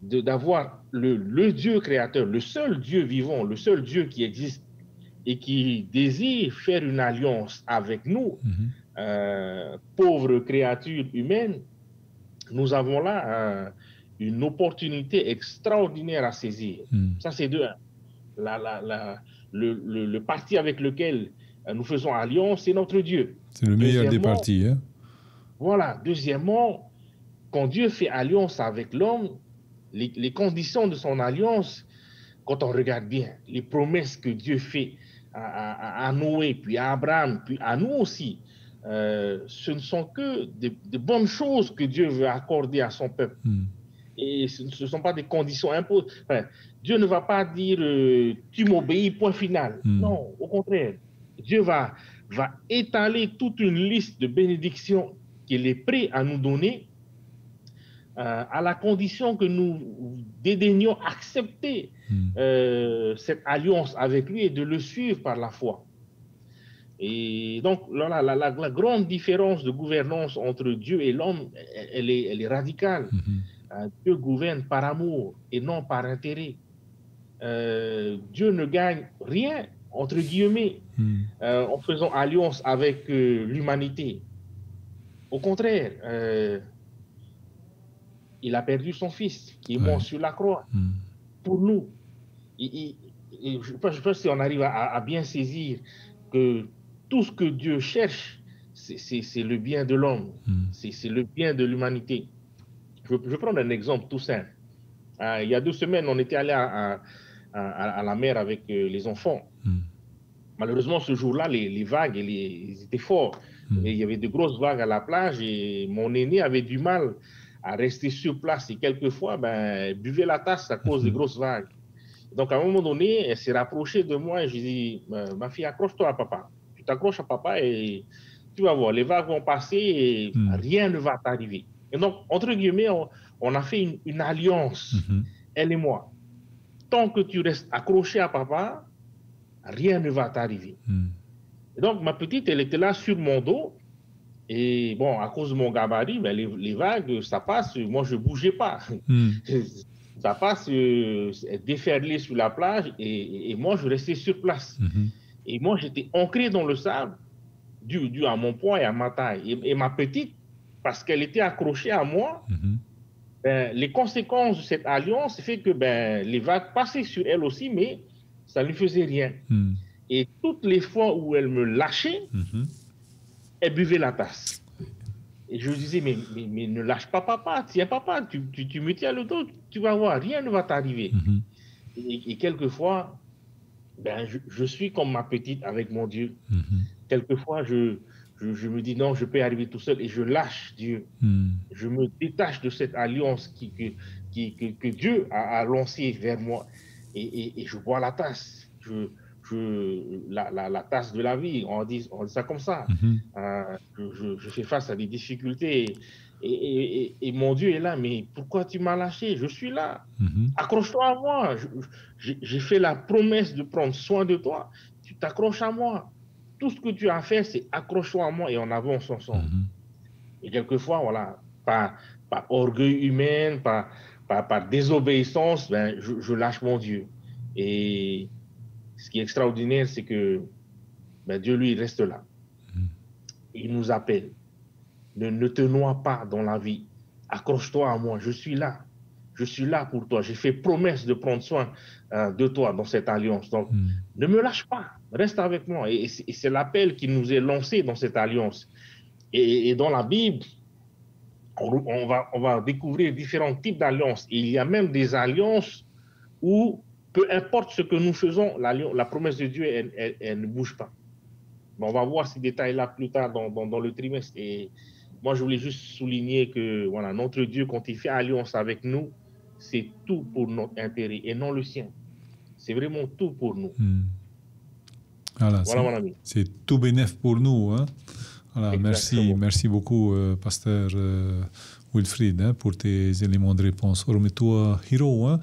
d'avoir le Dieu créateur, le seul Dieu vivant, le seul Dieu qui existe et qui désire faire une alliance avec nous, pauvres créatures humaines, nous avons là une opportunité extraordinaire à saisir. Ça, c'est de un. Le parti avec lequel nous faisons alliance, c'est notre Dieu. C'est le meilleur des partis. Hein? Voilà. Deuxièmement, quand Dieu fait alliance avec l'homme, les conditions de son alliance, quand on regarde bien, les promesses que Dieu fait à Noé, puis à Abraham, puis à nous aussi, ce ne sont que de bonnes choses que Dieu veut accorder à son peuple. Et ce ne sont pas des conditions imposées. Enfin, Dieu ne va pas dire tu m'obéis, point final. Non, au contraire. Dieu va étaler toute une liste de bénédictions qu'il est prêt à nous donner à la condition que nous dédaignions accepter cette alliance avec lui et de le suivre par la foi. Et donc, la grande différence de gouvernance entre Dieu et l'homme, elle est radicale. Dieu gouverne par amour et non par intérêt. Dieu ne gagne rien, entre guillemets, en faisant alliance avec l'humanité. Au contraire, il a perdu son fils, qui est mort sur la croix, pour nous. Je pense si on arrive à bien saisir que tout ce que Dieu cherche, c'est le bien de l'homme, c'est le bien de l'humanité. Je vais prendre un exemple tout simple. Il y a 2 semaines, on était allé à la mer avec les enfants. Malheureusement, ce jour-là, les vagues, ils étaient forts. Et il y avait de grosses vagues à la plage et mon aîné avait du mal à rester sur place. Et quelquefois, buvait la tasse à cause des grosses vagues. Donc, à un moment donné, elle s'est rapprochée de moi et je lui ai dit, ma fille, accroche-toi à papa. Tu t'accroches à papa et tu vas voir, les vagues vont passer et rien ne va t'arriver. Et donc, entre guillemets, on a fait une alliance, elle et moi. Tant que tu restes accroché à papa, rien ne va t'arriver. Et donc, ma petite, elle était là sur mon dos. Et bon, à cause de mon gabarit, les vagues, ça passe. Moi, je ne bougeais pas. Ça passe déferler sur la plage et moi, je restais sur place. Et moi, j'étais ancré dans le sable dû à mon poids et à ma taille. Et ma petite, parce qu'elle était accrochée à moi, les conséquences de cette alliance fait que les vagues passaient sur elle aussi, mais ça ne lui faisait rien. Et toutes les fois où elle me lâchait, elle buvait la tasse. Et je lui disais, mais ne lâche pas papa, tiens papa, tu me tiens le dos, tu vas voir, rien ne va t'arriver. Et quelquefois, je suis comme ma petite avec mon Dieu. Quelquefois, je me dis non, je peux arriver tout seul et je lâche Dieu. Je me détache de cette alliance que Dieu a lancée vers moi et je bois la tasse. La tasse de la vie, on dit ça comme ça. Je fais face à des difficultés et mon Dieu est là, mais pourquoi tu m'as lâché? Je suis là. Accroche-toi à moi. J'ai fait la promesse de prendre soin de toi. Tu t'accroches à moi. Tout ce que tu as fait, c'est accroche-toi à moi et on avance ensemble. Et quelquefois, voilà, par orgueil humain, par désobéissance, je lâche mon Dieu. Et ce qui est extraordinaire, c'est que Dieu, lui, il reste là. Il nous appelle. Ne te noie pas dans la vie. accroche-toi à moi, je suis là. Je suis là pour toi. J'ai fait promesse de prendre soin de toi dans cette alliance. Donc, ne me lâche pas. Reste avec moi. Et c'est l'appel qui nous est lancé dans cette alliance. Et dans la Bible, on va découvrir différents types d'alliances. Il y a même des alliances où, peu importe ce que nous faisons, la promesse de Dieu, elle ne bouge pas. On va voir ces détails-là plus tard dans le trimestre. Et moi, je voulais juste souligner que voilà, notre Dieu, quand il fait alliance avec nous, c'est tout pour notre intérêt et non le sien. C'est vraiment tout pour nous. Voilà, mon ami. C'est tout bénéf pour nous. Hein? Voilà, merci beaucoup, Pasteur Wilfried, hein, pour tes éléments de réponse. Ormetua Hiro, hein?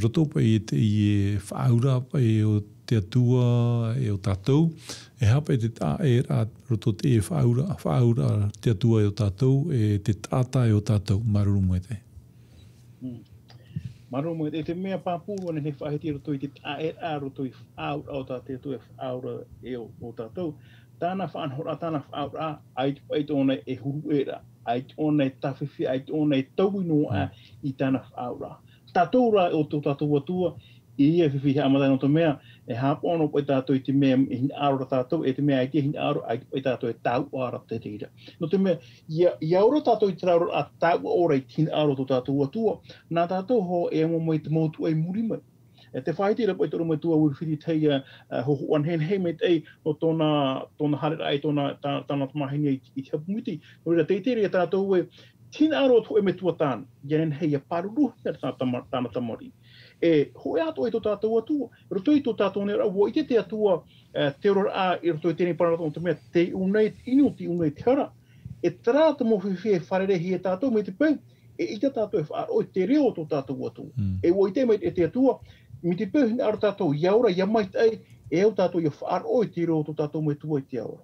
Rotopa e whaura e o te atua e o tātou. E hapa e te tā e rā roto te e whaura te atua e o tātou e te tāta e o tātou. Maruru mo e te. Maruru mo e te mea pāpūrua ne whaheti roto i te tā e rā roto i whaura o tā te atua e whaura e o tātou. Tāna whanhora, tāna whaura, ai tōna e huru e rā. Ai tōna e tawhiwhi, ai tōna e tauinoa i tāna whaura. Tātou rā o tō tātou atua, i ia whiwhi hea amatai no tō mea, e hāpono po e tātou i te mea e hina aro tātou, e te mea i te hina aro, ai po e tātou e tāu ara te reira. No te mea, i aura tātou i te raro a tāu ora i hina aro tō tātou atua, nā tātou ho e amo mai te mautu ai muri mai. E te whaitira po e tōra mai tua Wilfried teia hoho anhen hei mai tei no tōna harera ai tōna tamahini i te hapumiti. No reira teiteri e tātou e tina aro to e me tua tāna, ien hei a paruruhi a tāna tamari. E hoe ato e tō tātou atua, roto i tō tātou nera, wo i te atua te ora a i roto i tēnei paranato o mea, te unei inu ti unei te hara, e trāta mo whiwhi e wharerehi e tātou me te pēng, e ita tātou e whaaro i te reo tō tātou atua. E wo i te mei e te atua, mi te pēng hina aro tātou iaura, ia mai tei, e au tātou i whaaro i te reo tō tātou me tua i te aura.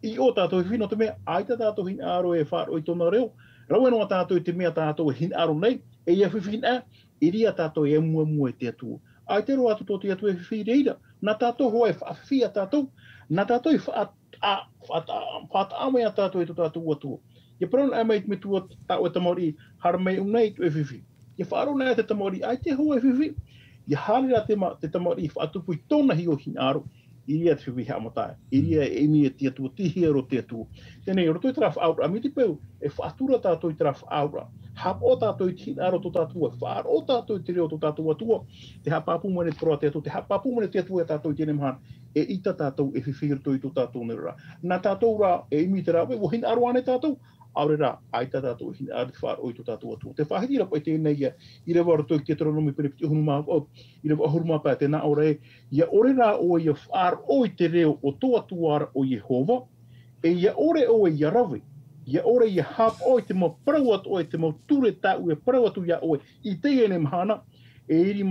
I o tātou i whino te mea, aita tātou hina aro e whaaro i tōna reo, rau enoa tātou i te mea tātou e hina aro nei, e ia whiwhina, i ria tātou e mua e te atua. Ai te roa atu tō te atua e whiwhi reira, nā tātou hoa e whawhia tātou, nā tātou i whaataamea tātou e tō tātou atua. Ia parana e mei me tua tāu e tamori, hara mei unei tu e whiwhi. Ia whaaro nei te tamori, ai te hoa e whiwhi, ia hārera te tamori i whaatupu i tōna hi o hina aro, i ria te whiwhi hamatai, i ria e emi e te atua, tihia ro te atua. Tēnei, roto i traf aura, a mi te peu, e whaatura tātou i traf aura, hap o tātou i tina aro tō tātua, whaar o tātou i te reo tō tātou atua, te hapapu mene te roa te atua, te hapapu mene te atua e tātou i tēne mahan, e ita tātou e whiwhi roto i tō tātou nera. Nā tātou rā, e imi te rā, we wohin aro ane tātou, aure rā, aita tātou e hina aro te whaar o i tō tātou atua. Te whahitira pa i tēnei ia, i rewa roto i te Deuteronomy perepiti i rewa ahuruma pā te nā ore, ia ore rā o ia whaar o i te reo o tō atuara o Jehova, e ia ore o ia rawe, ia ore ia hap o i te mau parawat o i te mau ture tāu e parawatu ia o i te ene mahana, e iri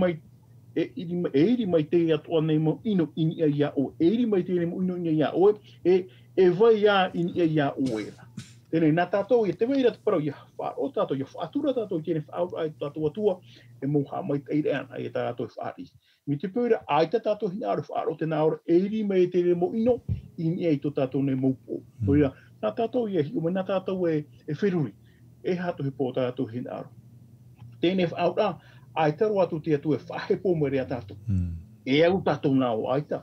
mai te atua nei mo ino ini ia o, e iri mai te ene mo ino ini ia o, e vai ia ini ia o era. Tēnei, nā tātou i te weira te parau, ia whaar o tātou, ia whaatura tātou i tēnei whaau ai tātou atua, e mōha mai teire ana ai e tātou i whaari. Mi te pēra, ai tātou hina aru whaar o tēnā ora, e iri mai te ene mo ino ini ai tō tātou nei mōpō. Nā tātou i e hiu, nā tātou e whiruri, e hatu he pō tātou hina aru. Tēnei whaau ai taru atu te atu e whahepo mai rea tātou. E au tātou nā o aita.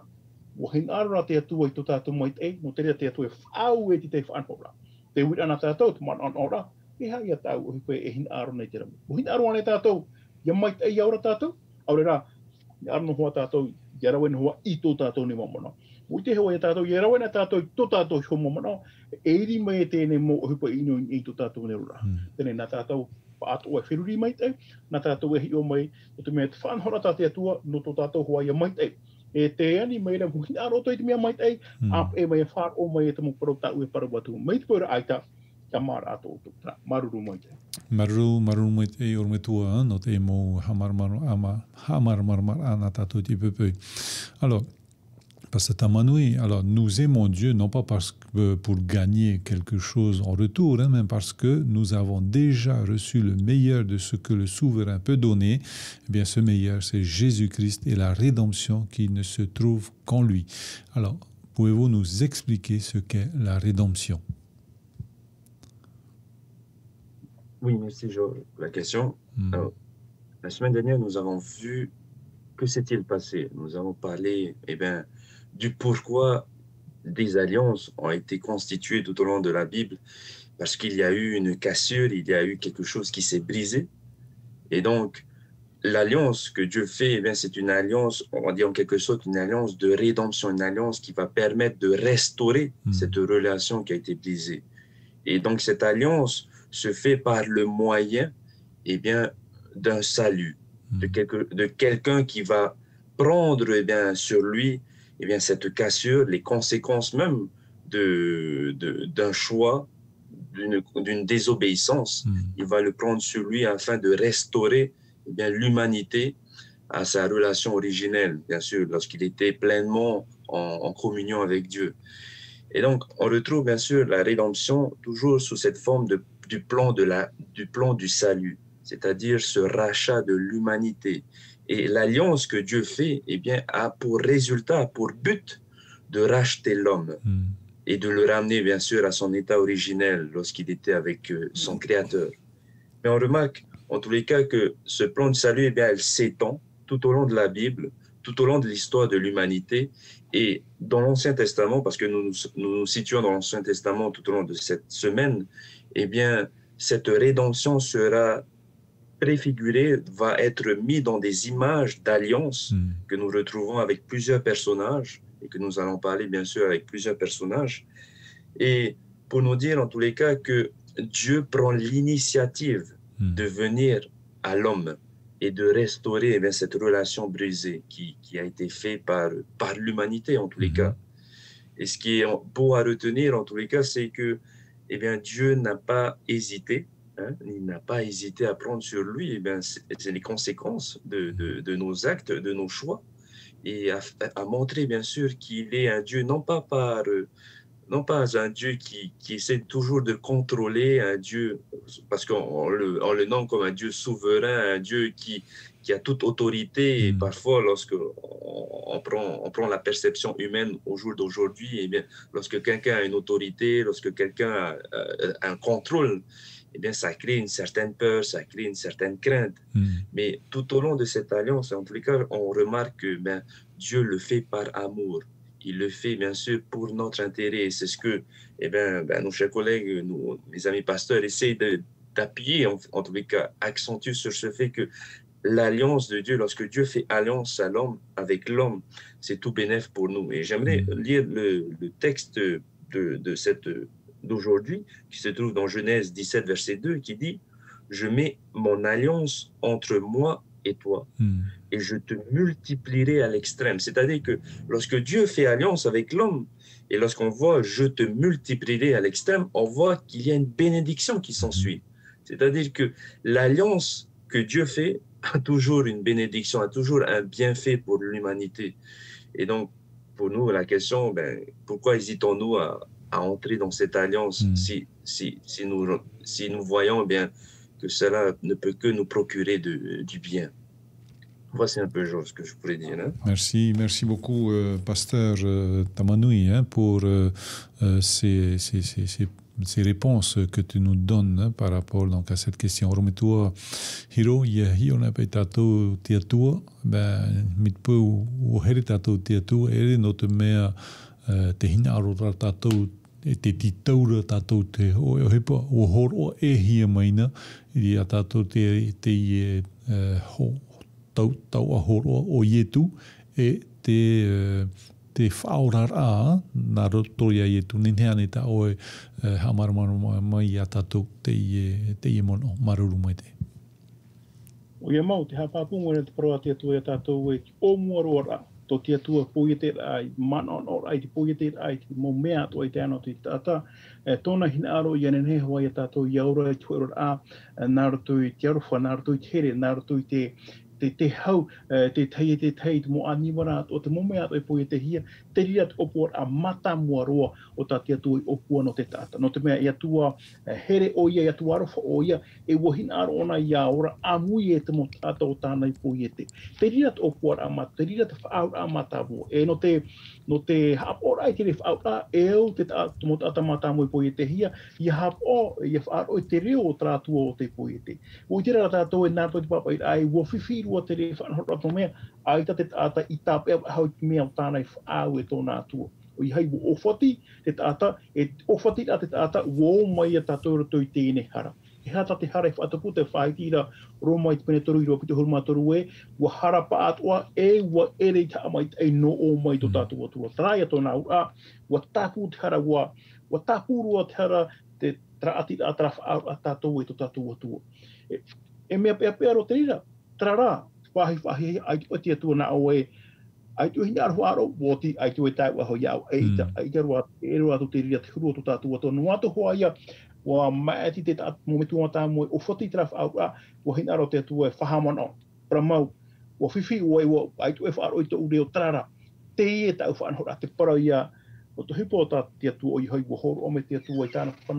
Wa hina aru rā te atu i tō tātou mai te, no te rea te atu e whaau e te whaanhora. Te wira ana tātou, te man an ora, e hai a tau o hipoe e hina aro nei te ramu. O hina aro ane tātou, ia mai te aura tātou, aure rā, ia arno hoa tātou, ia rawen hoa i tō tātou ni mamona. O te hoa i tātou, ia rawen a tātou, tō tātou ho mamona, e iri mai e tēne mo o hipoe ino i tō tātou ne rura. Tēnei nā tātou, pāto e whiruri mai te, nā tātou e hi o mai, o te mea te whanhora tā te atua, no tō tātou hoa ia mai te. E te ani mai rā huhi aro toi te mea mai tei, ap e mai e whār o mai e te mokoro tau e parawatu. Mai te pōra aita, kia mara ato o tō, maruru mai te. Maruru mai te o me tua, no te mo hamar ana tātou ti pepeu. Alors, Pasteur Tamanui, alors nous aimons Dieu non pas parce que pour gagner quelque chose en retour, hein, mais parce que nous avons déjà reçu le meilleur de ce que le souverain peut donner. Eh bien, ce meilleur, c'est Jésus-Christ et la rédemption qui ne se trouve qu'en lui. Alors, pouvez-vous nous expliquer ce qu'est la rédemption? Oui, merci Georges pour la question. Alors, la semaine dernière, nous avons vu que s'est-il passé. Nous avons parlé du pourquoi des alliances ont été constituées tout au long de la Bible, parce qu'il y a eu une cassure, il y a eu quelque chose qui s'est brisé. Et donc, l'alliance que Dieu fait, c'est une alliance, on va dire en quelque sorte, une alliance de rédemption, une alliance qui va permettre de restaurer cette relation qui a été brisée. Et donc, cette alliance se fait par le moyen d'un salut, de quelqu'un qui va prendre sur lui cette cassure, les conséquences même d'un choix, d'une désobéissance. Il va le prendre sur lui afin de restaurer l'humanité à sa relation originelle, bien sûr, lorsqu'il était pleinement en communion avec Dieu. Et donc, on retrouve bien sûr la rédemption toujours sous cette forme du plan du salut, c'est-à-dire ce rachat de l'humanité. Et l'alliance que Dieu fait, a pour résultat, pour but, de racheter l'homme et de le ramener bien sûr à son état originel lorsqu'il était avec son Créateur. Mais on remarque en tous les cas que ce plan de salut, elle s'étend tout au long de la Bible, tout au long de l'histoire de l'humanité. Et dans l'Ancien Testament, parce que nous nous situons dans l'Ancien Testament tout au long de cette semaine, cette rédemption sera préfigurée, va être mise dans des images d'alliance que nous retrouvons avec plusieurs personnages et que nous allons parler bien sûr avec plusieurs personnages. Et pour nous dire en tous les cas que Dieu prend l'initiative de venir à l'homme et de restaurer cette relation brisée qui a été faite par l'humanité en tous les cas. Et ce qui est beau à retenir en tous les cas, c'est que Dieu n'a pas hésité, il n'a pas hésité à prendre sur lui c'est les conséquences de nos actes, de nos choix, et à montrer bien sûr qu'il est un Dieu non pas un Dieu qui essaie toujours de contrôler, un Dieu, parce qu'on le nomme comme un Dieu souverain, un Dieu qui a toute autorité. Et parfois, lorsque on prend la perception humaine au jour d'aujourd'hui, lorsque quelqu'un a une autorité, lorsque quelqu'un a un contrôle, ça crée une certaine peur, ça crée une certaine crainte. Mais tout au long de cette alliance, en tous les cas, on remarque que Dieu le fait par amour. Il le fait, bien sûr, pour notre intérêt. C'est ce que nos chers collègues, mes amis pasteurs, essayent d'appuyer, en tous les cas, accentuent sur ce fait que l'alliance de Dieu, lorsque Dieu fait alliance avec l'homme, c'est tout bénef pour nous. Et j'aimerais lire le texte d'aujourd'hui, qui se trouve dans Genèse 17, verset 2, qui dit « Je mets mon alliance entre moi et toi, et je te multiplierai à l'extrême. » C'est-à-dire que lorsque Dieu fait alliance avec l'homme, et lorsqu'on voit « je te multiplierai à l'extrême », on voit qu'il y a une bénédiction qui s'ensuit. C'est-à-dire que l'alliance que Dieu fait a toujours une bénédiction, a toujours un bienfait pour l'humanité. Et donc, pour nous, la question, pourquoi hésitons-nous à entrer dans cette alliance si nous voyons que cela ne peut que nous procurer du bien. Voici un peu ce que je pourrais dire. Merci beaucoup, pasteur Tamanui, pour ces réponses que tu nous donnes par rapport donc, à cette question. Rometua hiro ia hiona pe tatou tiatua, mitpu o here tatou tiatua, ere no te mea te hina aro tatou e te titaura tātou te o hepa o horo e hia maina i a tātou te tau a horo o ietu e te whaorar a nā roto ia ietu ninheane ta oe hamaramana mai a tātou te ie mono maruru mai te. O ia mau te hapapunga ne te paroa te atua e tātou e o muaroara. Tō te atua poiete ai, mana o ai te poiete ai, te mō mea to ai te ano te tata. Tōna hina aro i anenhe hoa i tātou i aura i te huerora a, nā roto i te arofa, nā roto i te here, nā roto i te hau, te tei, te mō animara, o te mō mea to i poiete hia, te ria te opua a mata mua roa o tā te atua i opua no te tata. No te mea i atua here o ia, i atua arofa o ia, e wahina aro ona i aura, a mui e te mo tata o tāna i poiete. Te ria te opua a mata, te ria te whaau a mata mua. E no te hapora ai te ref au a eo te mot atamata mo po te hia ia hap o ia fa o te reo tratu o te po te o te rata to na to te papa ai wo fifi ro te ref an ho to me ai ta te ata i tape hau me au tana fa o to na tu o i hai o foti te ata e o foti te ata wo mai ta to to te ne hara he hata te hara fa atu te fai tira ro mai te pene toru i ro pito hurma toru e wa hara pa atua e wa ere ta mai e no o mai to tatu o tua traia to na a wa tapu te hara wa tapu ro te hara te traati atraf a tatu e to tatu o tua e mea pe ro te rira trara fahi ai te tua na o e ai tu hinga ro aro boti ai tu e tai wa ho ia ai te ro e ro atu te rira te huru to tatu o to no atu ho ia wa maeti te mo me tua ta mo o foti traf au a wa hina ro te tua fahamano pramau wa fifi wa ai tu e fa ro to u trara te e ta fa no te para ia o to hipo ta te tu o i hoi wo horo o me te tu i tana fa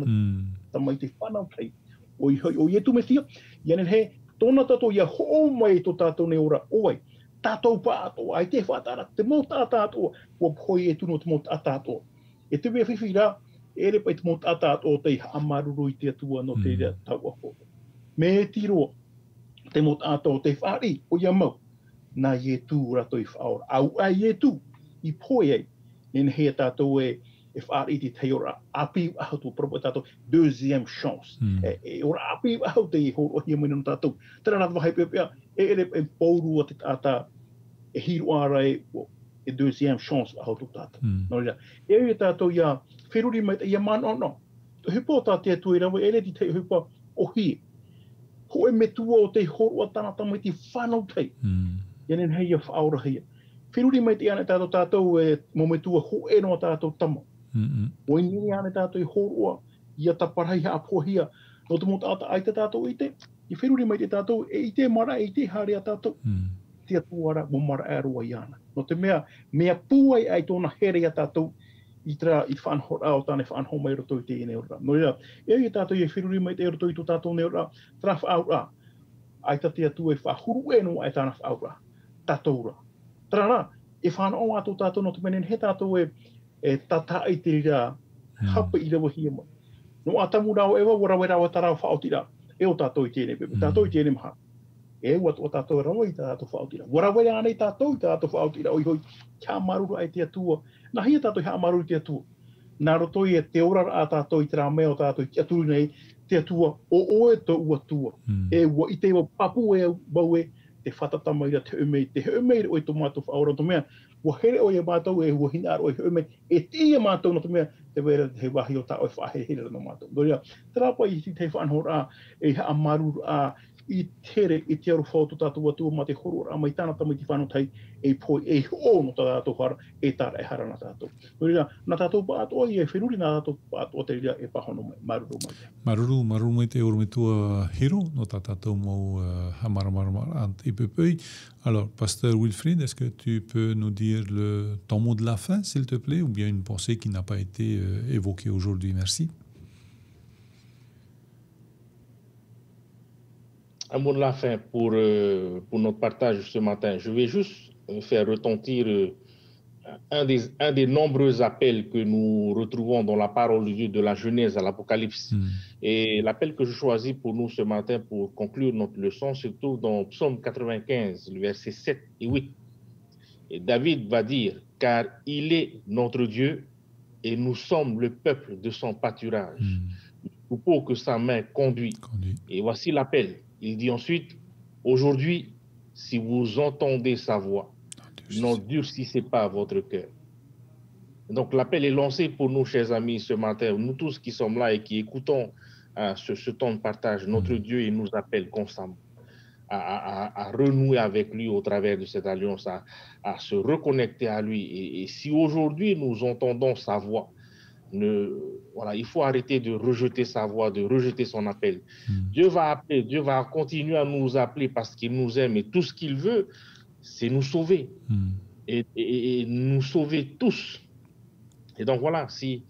ta mai te whanau kai o i hoi o i tu me tia ianen he tona tato ia ho mai to tato ne ora oi tato pa ato ai te whatara te mo tato o hoi e tu no te mo tato e te me fifi ra ere pa te mot ata o te amaruru i te atua no te rea tau ako. Me tiro te mot ata o te whaari o ia mau na ie tū rato i whaora. Au a ie tū i poe ei nene hea tātou e whaari te te ora api ahau tu propo tātou deuxième chance. E ora api ahau te i horo hia mena no tātou. Tera nata wahai pepea ere e pouru o te ata e hiru ara e deuxième chance ahau tu tātou. No rea, e tātou ia whiruri mai ia mana no. To hipo tā te atu i rawa, ere ti te hipo o hi. Ho e me tua o te horo a tanata mai te whanau tei. Ianen hei a whaora hia. Whiruri mai te ane tātou e mo me tua ho e no a tātou tamo. O i nini ane tātou i horoa, ia taparai ha apo hia. No te mota ata ai te tātou i te. I whiruri mai te tātou e i te mara, e i te haere a tātou. Te atuara mo mara aerua i ana. No te mea puai ai tōna here a tātou i whanhora o tāne whanho mai roto i te ene ora. No rea, i tātou i whiruri mai te roto i tō tātou ne ora, tra whaura. Ai ta te atu e whahuru e no ai tāna whaura. Tātou ora. Trana, e whanau atu tātou no te menen he tātou e tata i te rira hapa i rawa hia mai. No atamu rao ewa, wara rawa tarau whaotira. E o tātou i tēne pepe, tātou i tēne maha. E ua o tātou rawa i tātou whaotira. Wara anei tātou i tātou whaotira. Oi hoi, kia maruru ai te atua. Na hia tātou hea maruru te atua. Nā roto i e te ora a tātou i tera mea o tātou i aturu nei te atua o oe to ua tua. E ua i te iwa papu e baue te whatatamaira te umei. Te umei o i to mātou whaora to mea. Ua here o i mātou e ua hina o i umei. E tia mātou no to mea te wera te wahi o tā o i whahere no mātou. Doria, terapa i te whanhora e hea maruru a i tere i te aru whautu tātou atua ma te horo a mai tāna tamai te whanau tai e poi e ho no tātou hara e tāra e hara na tātou. Nō nā tātou pa atoa i e whiruri nā tātou pa atoa te ria e pahono mai, maruru mai te. Maruru mai te oru me tua hiro no tātou mau hamaramara i pepei. Alors, Pasteur Wilfried, est-ce que tu peux nous dire ton mot de la fin, s'il te plaît, ou bien une pensée qui n'a pas été évoquée aujourd'hui? Merci. Un mot de la fin pour notre partage ce matin. Je vais juste faire retentir un des nombreux appels que nous retrouvons dans la parole de Dieu de la Genèse à l'Apocalypse. Et l'appel que je choisis pour nous ce matin pour conclure notre leçon se trouve dans Psaume 95, le verset 7 et 8. Et David va dire, car il est notre Dieu et nous sommes le peuple de son pâturage, le troupeau que sa main conduit. Et voici l'appel. Il dit ensuite, aujourd'hui, si vous entendez sa voix, n'endurcissez pas votre cœur. Donc l'appel est lancé pour nous, chers amis, ce matin, nous tous qui sommes là et qui écoutons ce temps de partage. Notre Dieu, il nous appelle constamment à renouer avec lui au travers de cette alliance, à se reconnecter à lui. Et si aujourd'hui nous entendons sa voix, voilà, il faut arrêter de rejeter sa voix, de rejeter son appel. Dieu va appeler, Dieu va continuer à nous appeler parce qu'il nous aime et tout ce qu'il veut, c'est nous sauver et nous sauver tous. Et donc voilà, si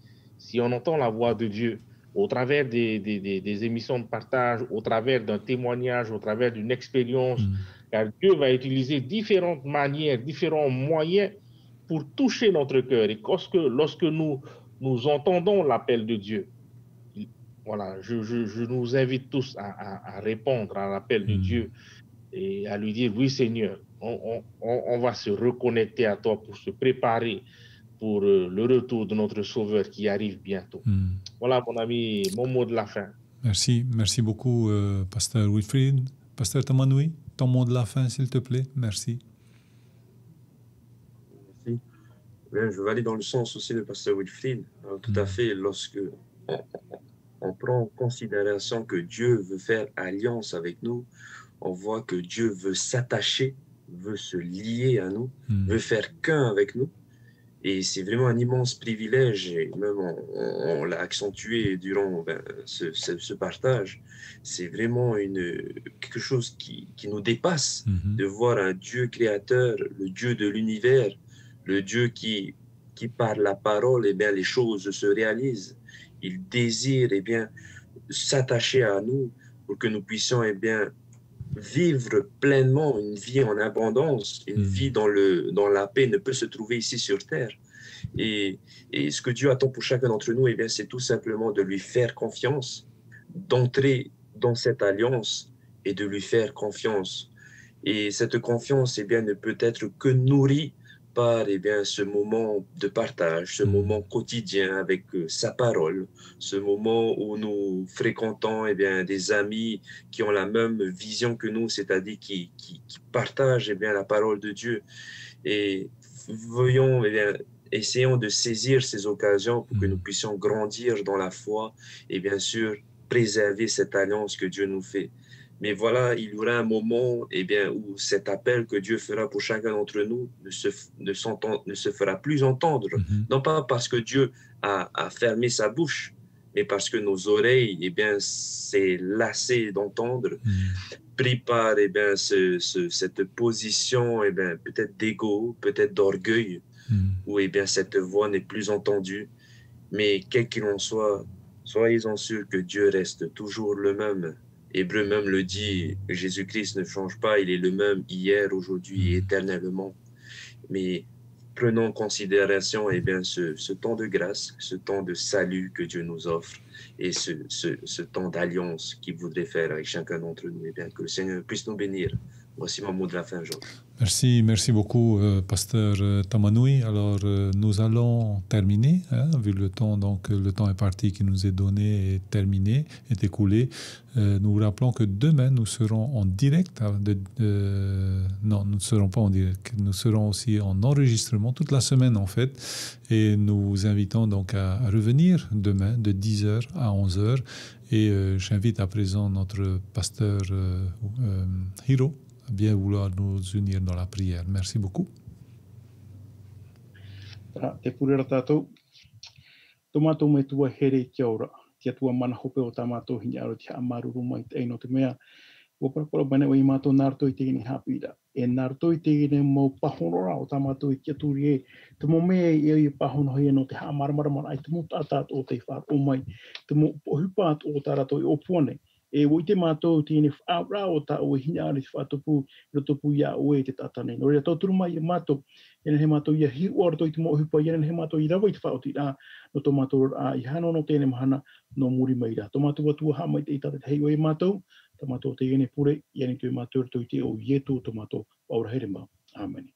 on entend la voix de Dieu au travers des émissions de partage, au travers d'un témoignage, au travers d'une expérience, car Dieu va utiliser différentes manières, différents moyens pour toucher notre cœur. Et lorsque nous entendons l'appel de Dieu, voilà, je nous invite tous à répondre à l'appel de Dieu et à lui dire, oui Seigneur, on va se reconnecter à toi pour se préparer pour le retour de notre Sauveur qui arrive bientôt. Voilà mon ami, mon mot de la fin. Merci beaucoup Pasteur Wilfried. Pasteur Tamanoui, ton mot de la fin s'il te plaît. Merci. Bien, je vais aller dans le sens aussi de Pasteur Wilfried. Alors, tout à fait, lorsque on prend en considération que Dieu veut faire alliance avec nous, on voit que Dieu veut s'attacher, veut se lier à nous, veut faire qu'un avec nous. Et c'est vraiment un immense privilège, et même on l'a accentué durant ce partage. C'est vraiment quelque chose qui nous dépasse, de voir un Dieu créateur, le Dieu de l'univers, le Dieu qui par la parole, eh bien, les choses se réalisent. Il désire eh bien, s'attacher à nous pour que nous puissions eh bien, vivre pleinement une vie en abondance, une vie dont la paix ne peut se trouver ici sur terre. Et ce que Dieu attend pour chacun d'entre nous, eh bien, c'est tout simplement de lui faire confiance, d'entrer dans cette alliance et de lui faire confiance. Et cette confiance eh bien, ne peut être que nourrie par eh bien, ce moment de partage, ce moment quotidien avec sa parole, ce moment où nous fréquentons eh bien, des amis qui ont la même vision que nous, c'est-à-dire qui partagent eh bien, la parole de Dieu. Et voyons, eh bien, essayons de saisir ces occasions pour que nous puissions grandir dans la foi et bien sûr préserver cette alliance que Dieu nous fait. Mais voilà, il y aura un moment eh bien, où cet appel que Dieu fera pour chacun d'entre nous ne se fera plus entendre. Non pas parce que Dieu a fermé sa bouche, mais parce que nos oreilles eh bien, s'est lassées d'entendre, pris par eh bien, cette position eh bien, peut-être d'ego, peut-être d'orgueil, où eh bien, cette voix n'est plus entendue. Mais quel qu'il en soit, soyez-en sûrs que Dieu reste toujours le même. Hébreu même le dit, Jésus-Christ ne change pas, il est le même hier, aujourd'hui et éternellement. Mais prenons en considération eh bien, ce temps de grâce, ce temps de salut que Dieu nous offre et ce temps d'alliance qu'il voudrait faire avec chacun d'entre nous. Eh bien, que le Seigneur puisse nous bénir. Voici mon mot de la fin, Jean. Merci beaucoup, Pasteur Tamanoui. Alors, nous allons terminer, vu le temps. Donc, le temps est parti qui nous est donné, est terminé, est écoulé. Nous vous rappelons que demain, nous serons en direct. Non, nous ne serons pas en direct. Nous serons aussi en enregistrement toute la semaine, en fait. Et nous vous invitons donc à revenir demain de 10h à 11h. Et j'invite à présent notre pasteur Hiro à bien vouloir nous unir dans la prière. Merci beaucoup. Te purera tātou. Tomato me tua here kia ora. Tia tua mana hope o tamato hini aro te amaruru mai te eino te mea. Waparakola bane o i mato narto i te gini hapira. E narto i te gini mau pahonora o tamato i kia turi e. Te mo mea i pahono hei no te hamaramara ai te mo tātātu o te whāt o mai. Te mo pohupaat o tārato i opuane. E woi te mātou tēne whaura o tā o hina ari whātupu, rotopu ia oe te tātane. Nō rea tauturu mai i mātou, ena he mātou ia hi ora toi te mo hupa, ena he mātou i rawa i te whaoti rā, no tō mātou i hana no tēne mahana, no muri mai rā. Tō mātou atua ha mai te i tātai hei oe mātou, tō mātou te ene pure, i ane tō mātou toi te o ietu tō mātou paura here mau. Amen.